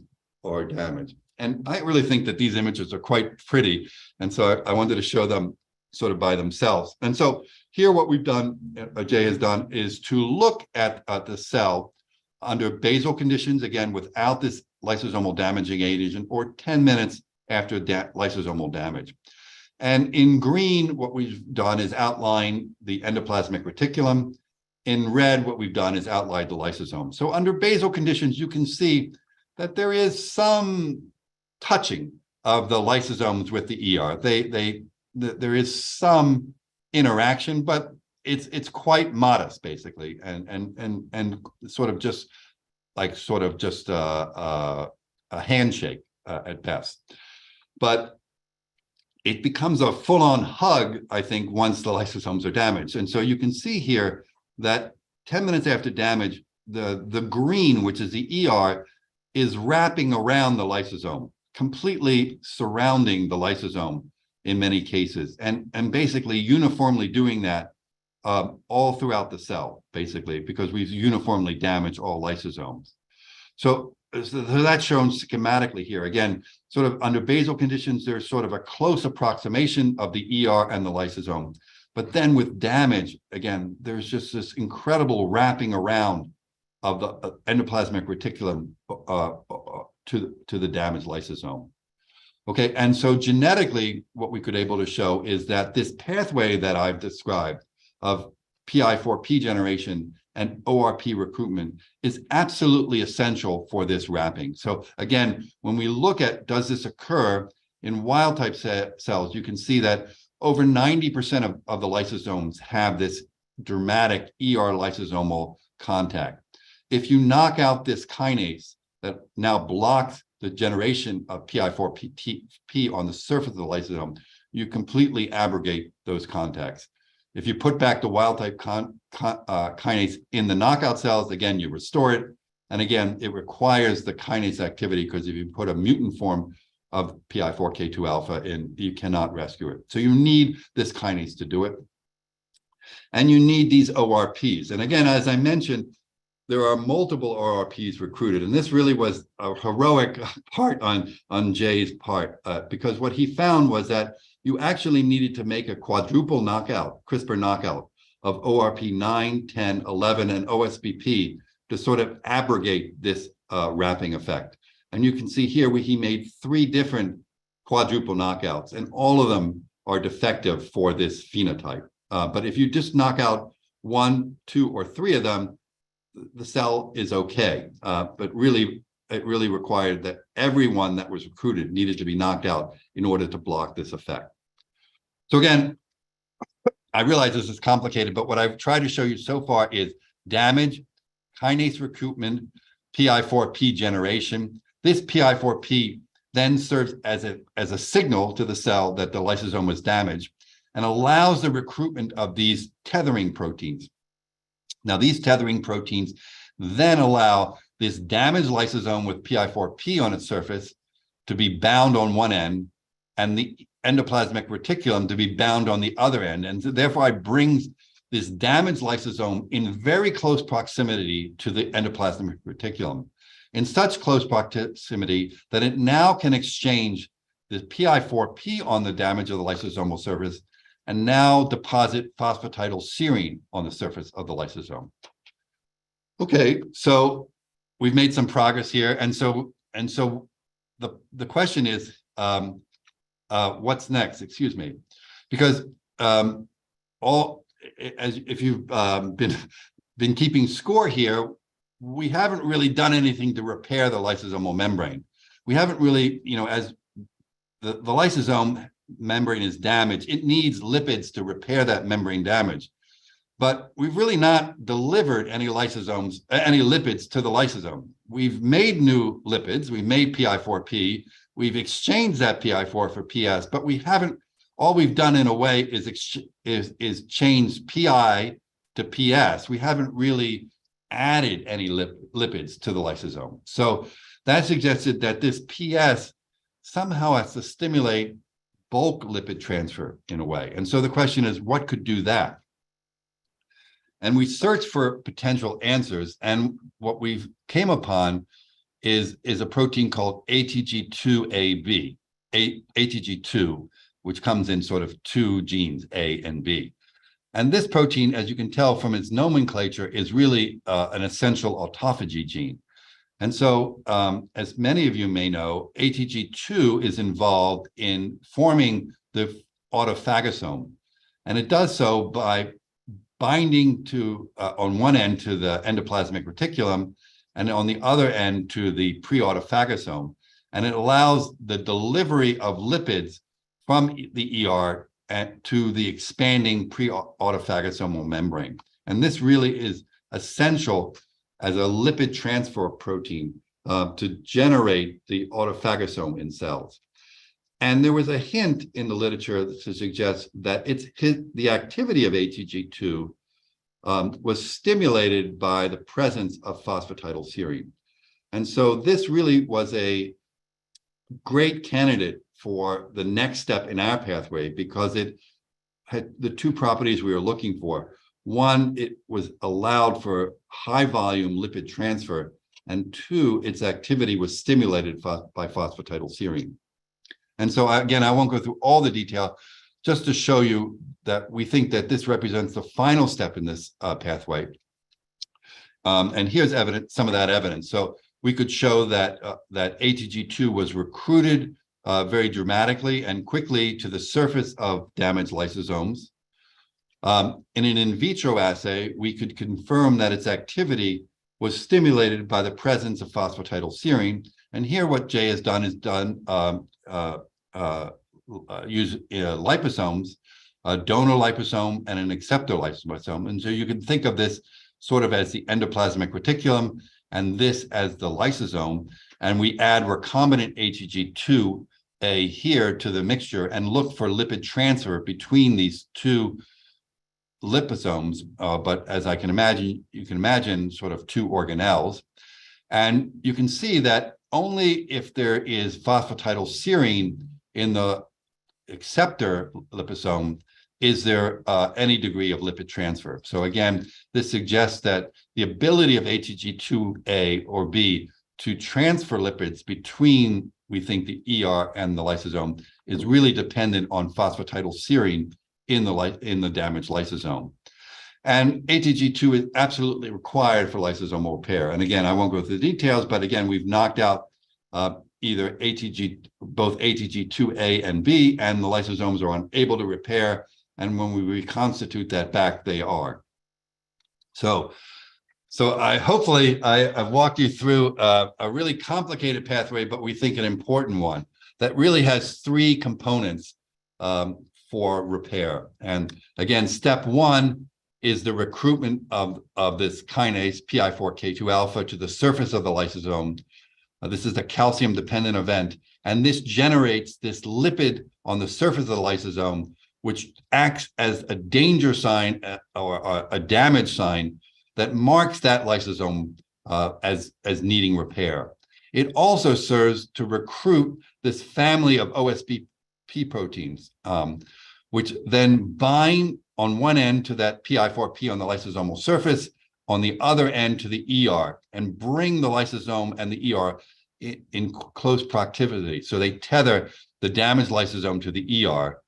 are damaged? And I really think that these images are quite pretty. And so I wanted to show them sort of by themselves. And so here what we've done, Jay has done, is to look at the cell under basal conditions, again, without this lysosomal damaging agent, or 10 minutes after lysosomal damage. And in green, what we've done is outline the endoplasmic reticulum. In red, what we've done is outline the lysosome. So under basal conditions, you can see that there is some touching of the lysosomes with the ER. There is some interaction, but it's quite modest, basically, and sort of just a handshake at best. But it becomes a full-on hug, I think, once the lysosomes are damaged. And so you can see here that 10 minutes after damage, the green, which is the ER, is wrapping around the lysosome, completely surrounding the lysosome in many cases, and basically uniformly doing that all throughout the cell, basically, because we've uniformly damaged all lysosomes. So that's shown schematically here. Again, sort of under basal conditions, there's sort of a close approximation of the ER and the lysosome. But then with damage, again, there's just this incredible wrapping around of the endoplasmic reticulum to the damaged lysosome. Okay, and so genetically, what we could able to show is that this pathway that I've described of PI4P generation and ORP recruitment is absolutely essential for this wrapping. So again, when we look at, does this occur in wild type cells, you can see that over 90% of the lysosomes have this dramatic ER lysosomal contact. If you knock out this kinase that now blocks the generation of PI4P on the surface of the lysosome, you completely abrogate those contacts. If you put back the wild type kinase in the knockout cells, again, you restore it. And again, it requires the kinase activity, because if you put a mutant form of PI4K2 alpha in, you cannot rescue it. So you need this kinase to do it. And you need these ORPs. And again, as I mentioned, there are multiple ORPs recruited. And this really was a heroic part on Jay's part, because what he found was that you actually needed to make a quadruple knockout, CRISPR knockout of ORP 9, 10, 11, and OSPP to sort of abrogate this wrapping effect. And you can see here he made 3 different quadruple knockouts, and all of them are defective for this phenotype. But if you just knock out 1, 2, or 3 of them, the cell is okay. But really, it really required that everyone that was recruited needed to be knocked out in order to block this effect. So again, I realize this is complicated, but what I've tried to show you so far is damage kinase recruitment, PI4P generation. This PI4P then serves as a signal to the cell that the lysosome was damaged and allows the recruitment of these tethering proteins. Now, these tethering proteins then allow this damaged lysosome with PI4P on its surface to be bound on one end and the endoplasmic reticulum to be bound on the other end. And so therefore, it brings this damaged lysosome in very close proximity to the endoplasmic reticulum, in such close proximity that it now can exchange the PI4P on the damage of the lysosomal surface and now deposit phosphatidylserine on the surface of the lysosome. Okay, so we've made some progress here. And so the question is, what's next? Excuse me, because if you've been keeping score here, we haven't really done anything to repair the lysosomal membrane. We haven't really, as the lysosome membrane is damaged, it needs lipids to repair that membrane damage. But we've really not delivered any lipids to the lysosome. We've made new lipids. We've made PI4P. We've exchanged that PI4 for PS, but we haven't. All we've done in a way is change PI to PS. We haven't really added any lipids to the lysosome. So that suggested that this PS somehow has to stimulate bulk lipid transfer in a way. And so the question is, what could do that? And we searched for potential answers, and what we've came upon is a protein called ATG2AB, ATG2, which comes in sort of two genes, A and B. And this protein, as you can tell from its nomenclature, is really an essential autophagy gene. And so, as many of you may know, ATG2 is involved in forming the autophagosome. And it does so by binding to, on one end, to the endoplasmic reticulum, and on the other end to the pre-autophagosome. And it allows the delivery of lipids from the ER to the expanding pre-autophagosomal membrane. And this really is essential as a lipid transfer protein to generate the autophagosome in cells. And there was a hint in the literature to suggest that the activity of ATG2 was stimulated by the presence of phosphatidylserine. And so this really was a great candidate for the next step in our pathway because it had the two properties we were looking for. One, it was allowed for high volume lipid transfer, and two, its activity was stimulated by phosphatidylserine. And so again, I won't go through all the detail, just to show you that we think that this represents the final step in this pathway. And here's some of that evidence. So we could show that ATG2 was recruited very dramatically and quickly to the surface of damaged lysosomes. In an in vitro assay, we could confirm that its activity was stimulated by the presence of phosphatidylserine. And here what Jay has done is use liposomes, a donor liposome and an acceptor lysosome. And so you can think of this sort of as the endoplasmic reticulum and this as the lysosome. And we add recombinant ATG2A here to the mixture and look for lipid transfer between these two liposomes, but as I can imagine, you can imagine sort of two organelles. And you can see that only if there is phosphatidylserine in the acceptor liposome is there any degree of lipid transfer. So again, this suggests that the ability of ATG2A or B to transfer lipids between, we think, the ER and the lysosome is really dependent on phosphatidylserine in the damaged lysosome. And ATG2 is absolutely required for lysosomal repair. And again, I won't go through the details, but again, we've knocked out either both ATG2A and B, and the lysosomes are unable to repair. And when we reconstitute that back, they are. So hopefully I've walked you through a really complicated pathway, but we think an important one that really has three components for repair. And again, step one is the recruitment of this kinase PI4K2 alpha to the surface of the lysosome. This is a calcium-dependent event, and this generates this lipid on the surface of the lysosome, which acts as a danger sign or a damage sign that marks that lysosome as needing repair. It also serves to recruit this family of OSBP proteins, which then bind on one end to that PI4P on the lysosomal surface, on the other end to the ER, and bring the lysosome and the ER in close proximity. So they tether the damaged lysosome to the ER,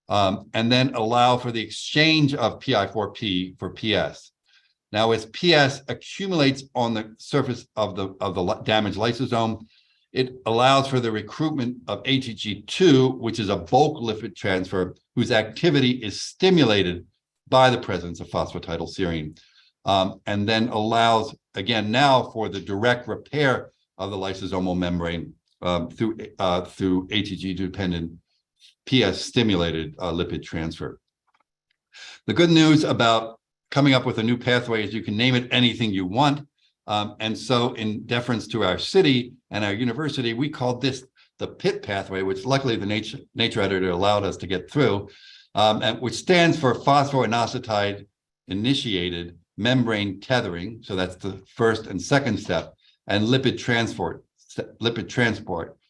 and then allow for the exchange of PI4P for PS. Now, as PS accumulates on the surface of the damaged lysosome, it allows for the recruitment of ATG2, which is a bulk lipid transfer whose activity is stimulated by the presence of phosphatidylserine, and then allows, again, now for the direct repair of the lysosomal membrane through ATG-dependent PS-stimulated lipid transfer. The good news about coming up with a new pathway is you can name it anything you want. And so in deference to our city and our university, we called this the PIT pathway, which luckily the Nature editor allowed us to get through, and which stands for phosphoinositide initiated membrane tethering. So that's the first and second step, and lipid transport,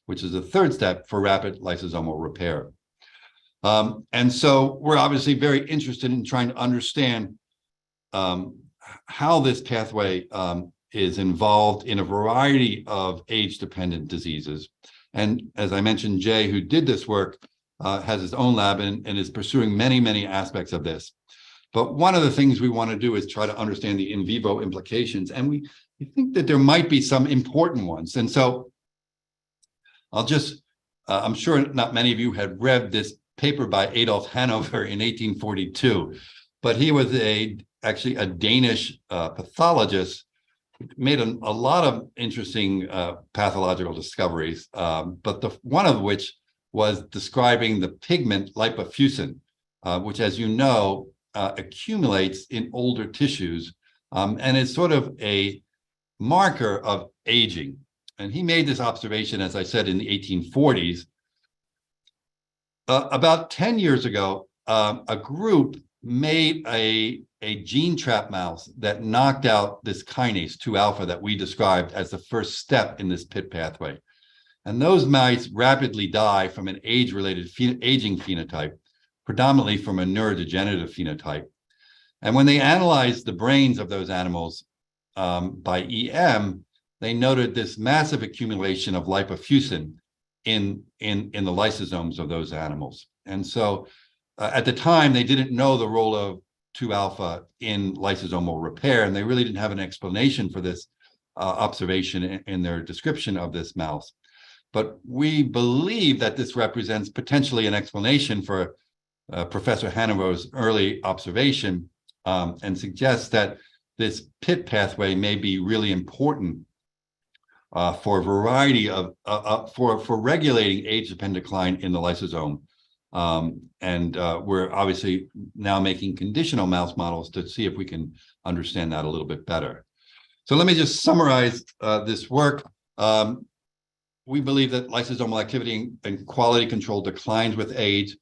which is the third step for rapid lysosomal repair. And so we're obviously very interested in trying to understand how this pathway is involved in a variety of age-dependent diseases. And as I mentioned, Jay, who did this work, has his own lab and is pursuing many, many aspects of this. But one of the things we want to do is try to understand the in vivo implications. And we think that there might be some important ones. And so I'll just, I'm sure not many of you have read this paper by Adolf Hanover in 1842, but he was actually a Danish pathologist, made a lot of interesting pathological discoveries, but one of which was describing the pigment lipofuscin, which, as you know, accumulates in older tissues and is sort of a marker of aging. And he made this observation, as I said, in the 1840s. About 10 years ago, a group made a gene trap mouse that knocked out this kinase 2 alpha that we described as the first step in this PIT pathway. And those mice rapidly die from an age-related aging phenotype, predominantly from a neurodegenerative phenotype. And when they analyzed the brains of those animals by EM, they noted this massive accumulation of lipofuscin in the lysosomes of those animals. And so at the time, they didn't know the role of 2-alpha in lysosomal repair, and they really didn't have an explanation for this observation in their description of this mouse. But we believe that this represents potentially an explanation for Professor Hanover's early observation and suggests that this PIT pathway may be really important for a variety of, for regulating age-dependent decline in the lysosome. And we're obviously now making conditional mouse models to see if we can understand that a little bit better. So let me just summarize this work. We believe that lysosomal activity and quality control declines with age.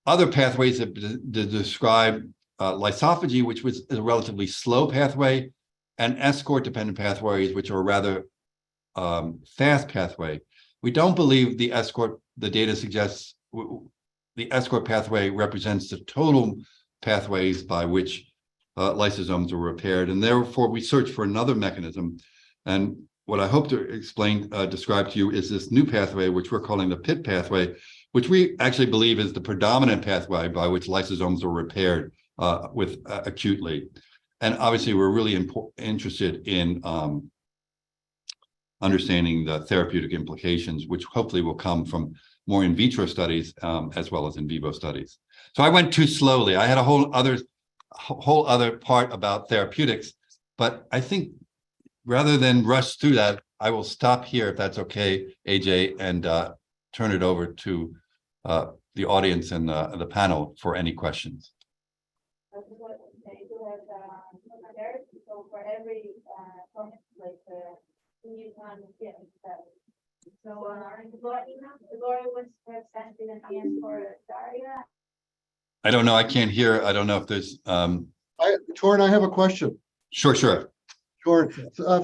Other pathways have described lysophagy, which was a relatively slow pathway, and escort-dependent pathways, which are a rather fast pathway. We don't believe the data suggests the escort pathway represents the total pathways by which lysosomes are repaired, and therefore we search for another mechanism. And what I hope to describe to you is this new pathway, which we're calling the PIT pathway, which we actually believe is the predominant pathway by which lysosomes are repaired acutely. And obviously, we're really interested in understanding the therapeutic implications, which hopefully will come from more in vitro studies as well as in vivo studies. So I went too slowly. I had a whole other part about therapeutics, but I think rather than rush through that, I will stop here if that's okay, AJ, and turn it over to the audience and the panel for any questions. for every you can get that. So Gloria was presenting an answer for Daria. I don't know. I can't hear. I don't know if there's Torrin, I have a question. sure. Torrin,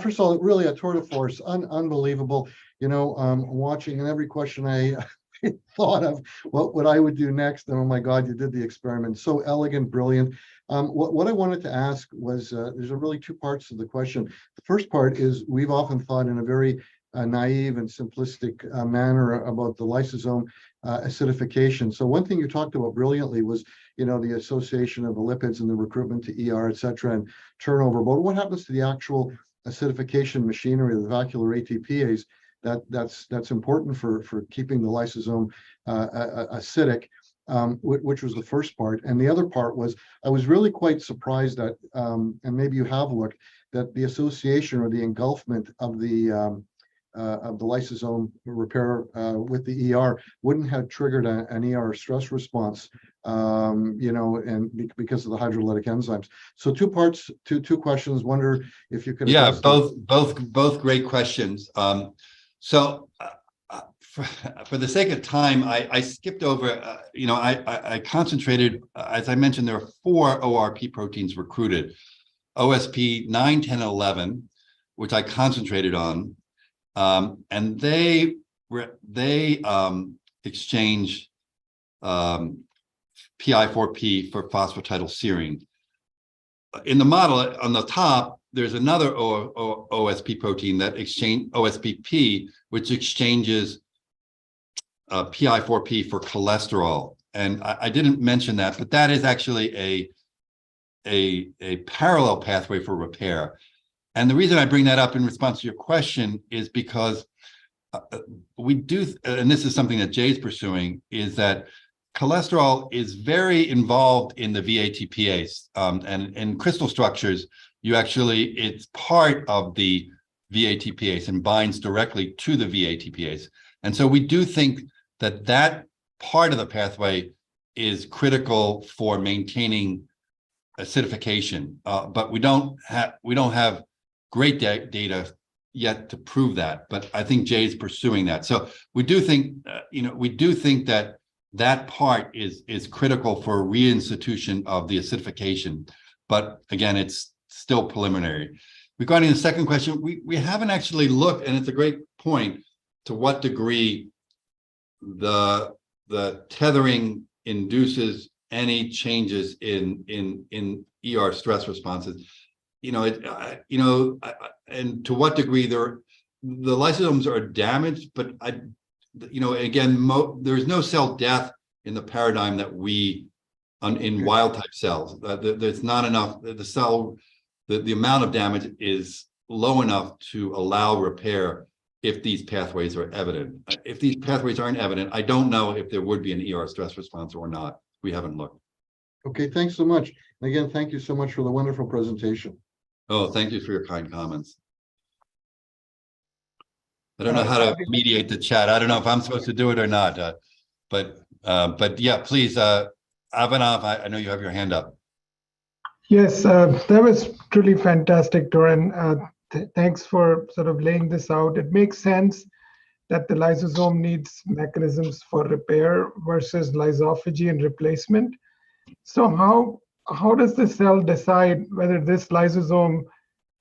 first of all, really a tour de force, unbelievable. You know, watching, and every question I thought of what I would do next, and oh my God, you did the experiment. So elegant, brilliant. What I wanted to ask was, there's really two parts to the question. The first part is, we've often thought in a very naive and simplistic manner about the lysosome acidification. So one thing you talked about brilliantly was, you know, the association of the lipids and the recruitment to ER, et cetera, and turnover. But what happens to the actual acidification machinery, the vascular ATPase, that's important for keeping the lysosome acidic, which was the first part. And the other part was, I was really quite surprised that, and maybe you have looked, that the association or the engulfment of the lysosome repair with the ER wouldn't have triggered an ER stress response, you know, and because of the hydrolytic enzymes. So two parts, two questions. Wonder if you could. Yeah, both great questions. So for the sake of time, I skipped over, you know, I concentrated, as I mentioned, there are 4 ORP proteins recruited, OSP 9, 10, 11, which I concentrated on, and they exchange PI4P for phosphatidylserine. In the model on the top, there's another OSP protein that exchange OSPP, which exchanges PI4P for cholesterol. And I didn't mention that, but that is actually a parallel pathway for repair. And the reason I bring that up in response to your question is because we do, and this is something that Jay's pursuing, is that cholesterol is very involved in the VATPase, and in crystal structures, it's part of the VATPase and binds directly to the VATPase. And so we do think that that part of the pathway is critical for maintaining acidification, but we don't have great data yet to prove that. But I think Jay's pursuing that. So we do think, that part is critical for reinstitution of the acidification. But again, it's still preliminary. Regarding the second question, we haven't actually looked, and it's a great point, to what degree the tethering induces any changes in ER stress responses. And to what degree the lysosomes are damaged, but again, there's no cell death in the paradigm that in wild type cells. There's not enough, the amount of damage is low enough to allow repair if these pathways are evident. If these pathways aren't evident, I don't know if there would be an ER stress response or not. We haven't looked. Okay, thanks so much. And again, thank you so much for the wonderful presentation. Oh, thank you for your kind comments. I don't know how to mediate the chat. I don't know if I'm supposed to do it or not, but yeah, please, Avanav, I know you have your hand up. Yes, that was truly fantastic, Doran. Thanks for sort of laying this out. It makes sense that the lysosome needs mechanisms for repair versus lysophagy and replacement. So how does the cell decide whether this lysosome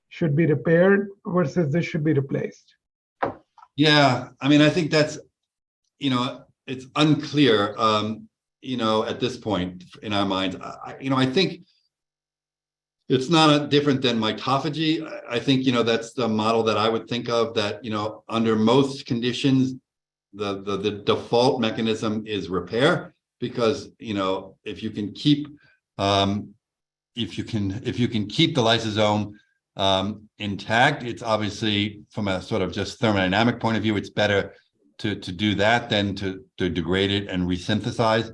should be repaired versus this should be replaced? Yeah, I mean, I think that's, it's unclear, at this point in our minds. I think it's not different than mitophagy. I think, that's the model that I would think of, that, under most conditions, the default mechanism is repair, because, if you can keep the lysosome intact, it's obviously, from a sort of just thermodynamic point of view, it's better to do that than to degrade it and resynthesize.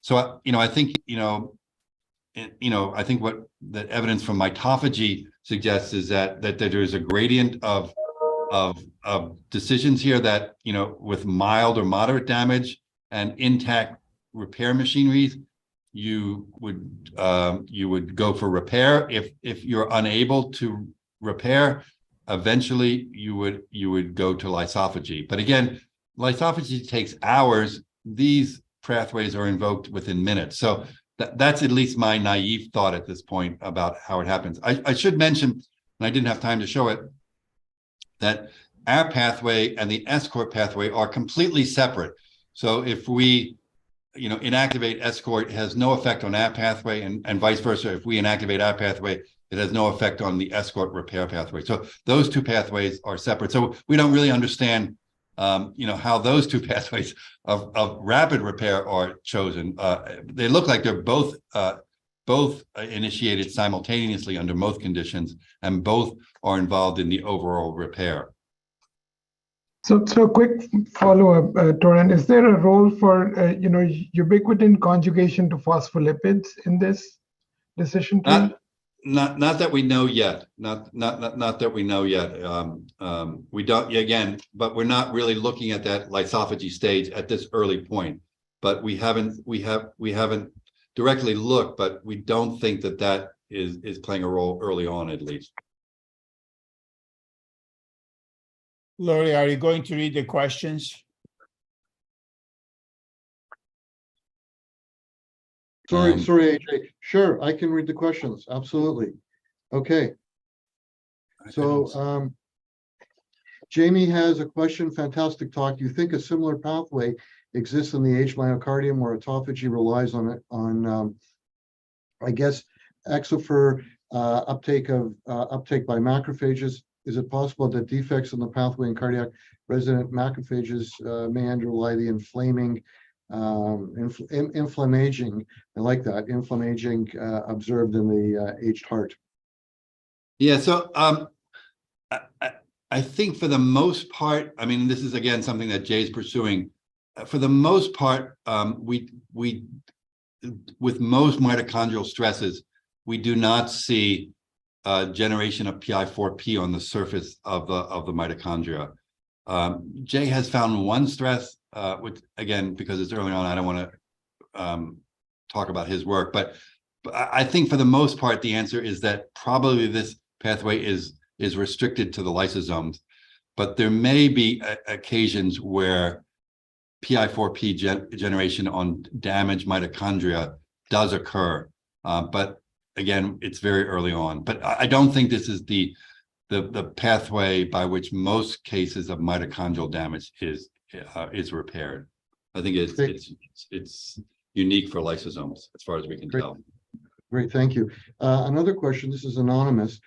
So, I think, I think what the evidence from mitophagy suggests is that there's a gradient of decisions here that, with mild or moderate damage and intact repair machineries, you would go for repair. If you're unable to repair, eventually you would go to lysophagy. But again, lysophagy takes hours. These pathways are invoked within minutes. So that's at least my naive thought at this point about how it happens. I should mention, and I didn't have time to show it, that our pathway and the escort pathway are completely separate. So if we inactivate escort, it has no effect on our pathway, and vice versa. If we inactivate our pathway, it has no effect on the escort repair pathway. So those two pathways are separate. So we don't really understand, how those two pathways of rapid repair are chosen. They look like they're both initiated simultaneously under most conditions, and both are involved in the overall repair. So a quick follow-up, Toran, is there a role for, ubiquitin conjugation to phospholipids in this decision tree? Not that we know yet. Not that we know yet. We don't, again, but we're not really looking at that lysophagy stage at this early point. But we haven't directly looked, but we don't think that is playing a role early on, at least. Lori, are you going to read the questions? Sorry, AJ. Sure, I can read the questions. Absolutely. Okay. So Jamie has a question. Fantastic talk. Do you think a similar pathway exists in the aged myocardium where autophagy relies on I guess, exophore uptake by macrophages? Is it possible that defects in the pathway in cardiac resident macrophages may underlie the inflammaging, I like that, inflammaging observed in the aged heart? Yeah, so I think for the most part, I mean, this is again something that Jay's pursuing. For the most part, we with most mitochondrial stresses, we do not see generation of PI4P on the surface of the mitochondria. Jay has found one stress, which again, because it's early on, I don't want to talk about his work, but I think for the most part, the answer is that probably this pathway is restricted to the lysosomes, but there may be occasions where PI4P generation on damaged mitochondria does occur, but again, it's very early on. But I don't think this is the pathway by which most cases of mitochondrial damage is repaired. I think it's unique for lysosomes as far as we can tell. Great, thank you. Another question. This is anonymous.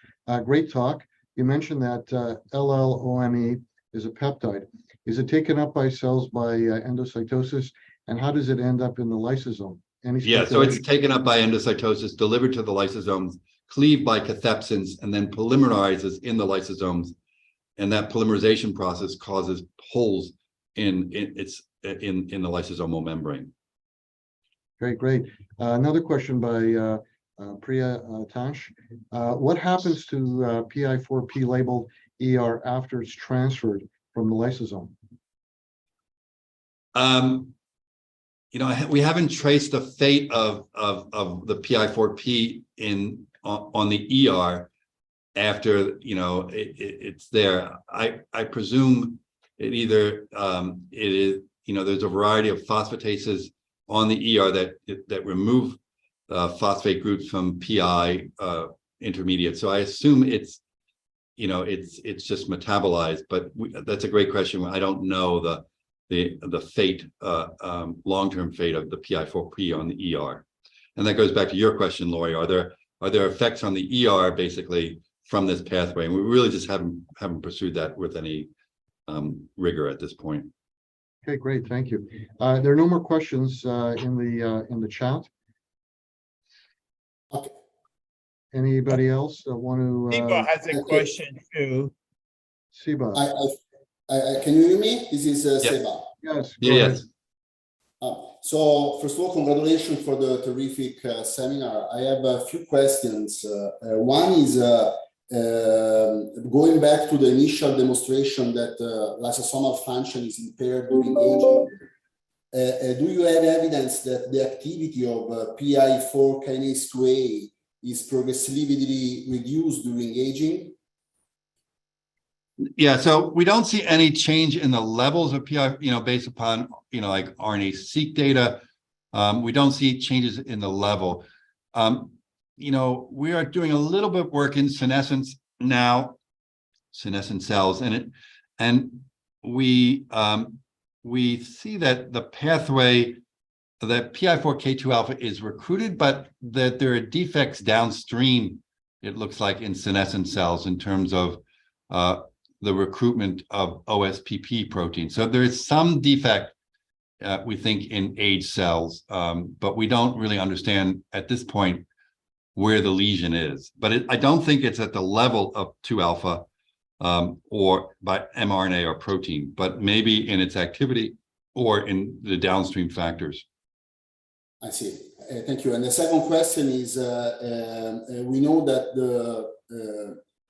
Great talk. You mentioned that LLOME is a peptide. Is it taken up by cells by endocytosis, and how does it end up in the lysosome? Yeah, so it's taken up by endocytosis, delivered to the lysosomes, cleaved by cathepsins, and then polymerizes in the lysosomes. And that polymerization process causes holes in the lysosomal membrane. Okay, great. Another question by Priya Tash. What happens to PI4P labeled ER after it's transferred from the lysosome? We haven't traced the fate of the PI4P on the ER after it's there. I presume it either it is there's a variety of phosphatases on the ER that remove phosphate groups from PI intermediate. So I assume it's just metabolized. But that's a great question. I don't know the fate, long-term fate of the PI4P on the ER. And that goes back to your question, Lori. Are there effects on the ER basically from this pathway? And we really just haven't pursued that with any rigor at this point. Okay, great, thank you. There are no more questions in the chat. Okay. Anybody else want to? Siba has a question too. Siba. Can you hear me? This is Seba. Yes. Yes. So first of all, congratulations for the terrific seminar. I have a few questions. One is going back to the initial demonstration that lysosomal function is impaired during aging. do you have evidence that the activity of PI4 kinase 2A is progressively reduced during aging? Yeah, so we don't see any change in the levels of PI, based upon, like RNA-seq data. We don't see changes in the level. We are doing a little bit of work in senescence now, senescent cells, and we see that the pathway, that PI4K2 alpha is recruited, but that there are defects downstream, it looks like, in senescent cells in terms of the recruitment of OSPP protein. So there is some defect, we think, in age cells, but we don't really understand at this point where the lesion is. But I don't think it's at the level of 2 alpha or by mRNA or protein, but maybe in its activity or in the downstream factors. I see. Thank you. And the second question is, we know that the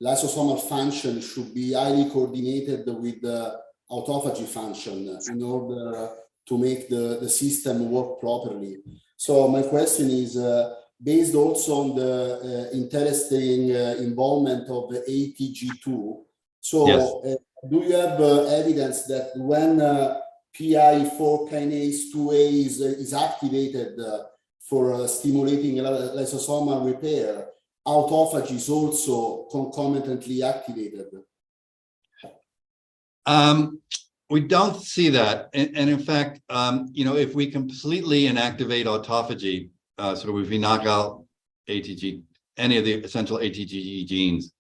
lysosomal function should be highly coordinated with the autophagy function in order to make the system work properly. So my question is, based also on the interesting involvement of the ATG2. So yes. Do you have evidence that when PI4 kinase 2A is activated for stimulating lysosomal repair, autophagy is also concomitantly activated? We don't see that. And in fact, if we completely inactivate autophagy, so if we knock out ATG, any of the essential ATG genes,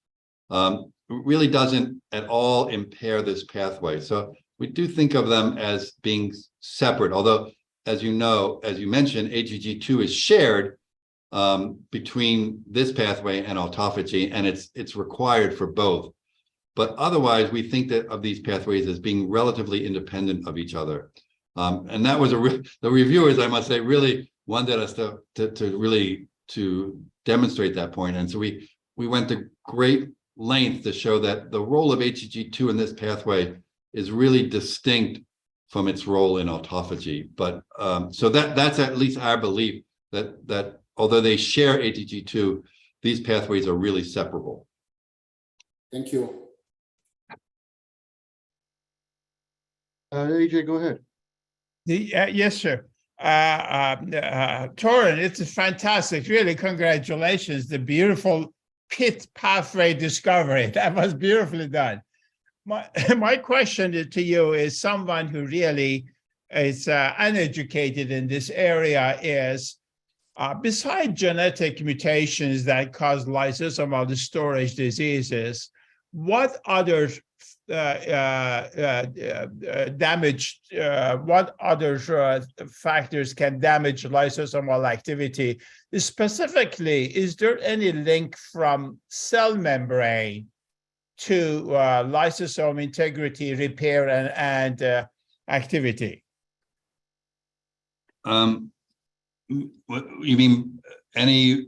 it really doesn't at all impair this pathway. So we do think of them as being separate, although, as you mentioned, ATG2 is shared between this pathway and autophagy, and it's required for both. But otherwise, we think that of these pathways as being relatively independent of each other. And that was the reviewers, I must say, really wanted us to demonstrate that point. And so we went to great length to show that the role of ATG2 in this pathway is really distinct from its role in autophagy. But so that's at least our belief that although they share ATG2, these pathways are really separable. Thank you. AJ, go ahead. Yes, sir. Torin, it's fantastic. Really, congratulations. The beautiful PIT pathway discovery. That was beautifully done. My question to you is someone who really is uneducated in this area is, besides genetic mutations that cause lysosomal storage diseases, what other factors can damage lysosomal activity? Specifically, is there any link from cell membrane to lysosome integrity, repair, and activity? You mean any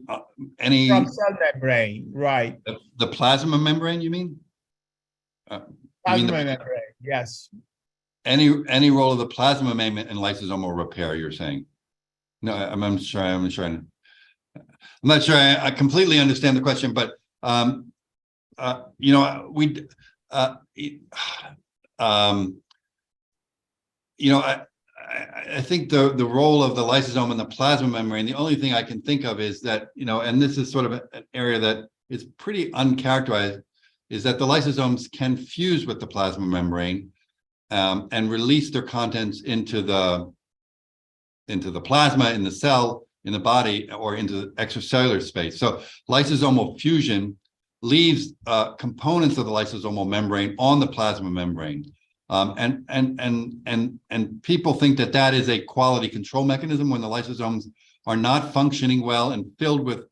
from cell membrane, right? The plasma membrane, you mean? Plasma membrane, yes. Any role of the plasma membrane in lysosomal repair, you're saying? No, I'm not sure I completely understand the question, but I think the role of the lysosome and the plasma membrane, the only thing I can think of is that, and this is sort of an area that is pretty uncharacterized, is that the lysosomes can fuse with the plasma membrane and release their contents into the plasma, in the cell, in the body, or into the extracellular space. So lysosomal fusion leaves components of the lysosomal membrane on the plasma membrane. And people think that is a quality control mechanism when the lysosomes are not functioning well and filled with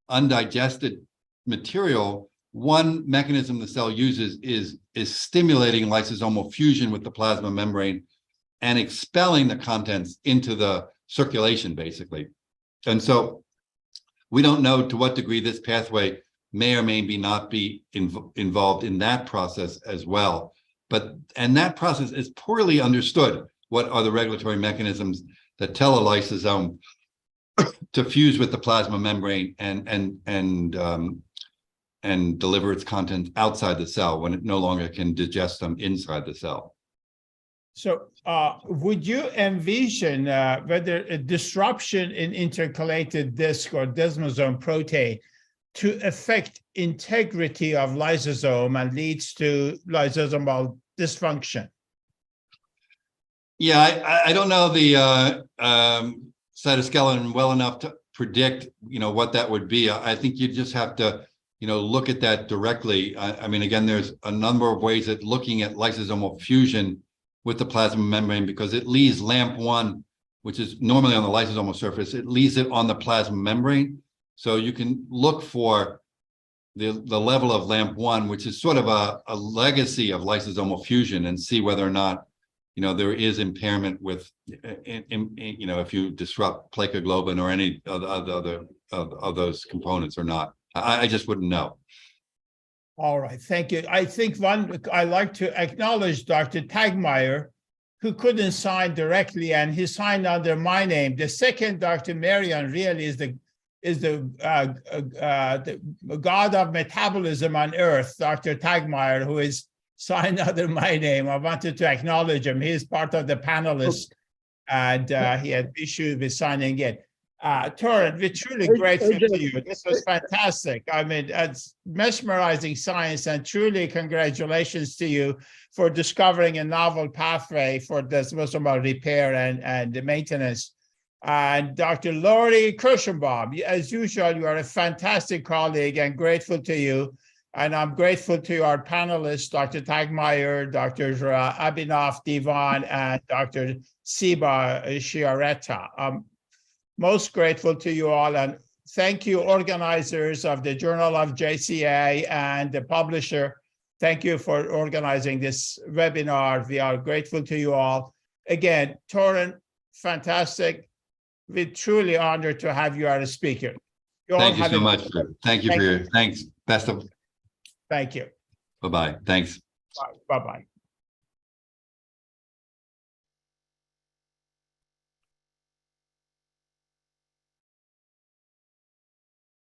undigested material. One mechanism the cell uses is stimulating lysosomal fusion with the plasma membrane and expelling the contents into the circulation, basically. And so we don't know to what degree this pathway may or may not be involved in that process as well. And that process is poorly understood. what are the regulatory mechanisms that tell a lysosome to fuse with the plasma membrane and deliver its contents outside the cell when it no longer can digest them inside the cell. So would you envision whether a disruption in intercalated disc or desmosome protein to affect integrity of lysosome and leads to lysosomal dysfunction? Yeah, I don't know the cytoskeleton well enough to predict, what that would be. I think you just have to, look at that directly. I mean, again, there's a number of ways at looking at lysosomal fusion with the plasma membrane, because it leaves LAMP1, which is normally on the lysosomal surface, it leaves it on the plasma membrane. So you can look for the level of LAMP1, which is sort of a legacy of lysosomal fusion, and see whether or not, there is impairment with, if you disrupt plakoglobin or any of those components or not. I just wouldn't know. All right, thank you. I think I'd like to acknowledge Dr. Tagmeyer, who couldn't sign directly, and he signed under my name. The second Dr. Marion really is the god of metabolism on earth, Dr. Tagmeyer, who is signed under my name. I wanted to acknowledge him. He is part of the panelists, and he had issues with signing in. Torren, we're truly grateful to you. This was fantastic. I mean, it's mesmerizing science, and truly congratulations to you for discovering a novel pathway for desmosomal repair and the maintenance. And Dr. Laurie Kirschenbaum, as usual, you are a fantastic colleague, and grateful to you. And I'm grateful to our panelists, Dr. Tagmeyer, Dr. Abhinav Divan, and Dr. Siba Shiareta. Most grateful to you all, and thank you, organizers of the Journal of JCA and the publisher. Thank you for organizing this webinar. We are grateful to you all. Again, Torren, fantastic. We're truly honored to have you as a speaker. Thank you so much. Thank you for your thanks. Best of. Thank you. Bye-bye. Thanks. Bye-bye.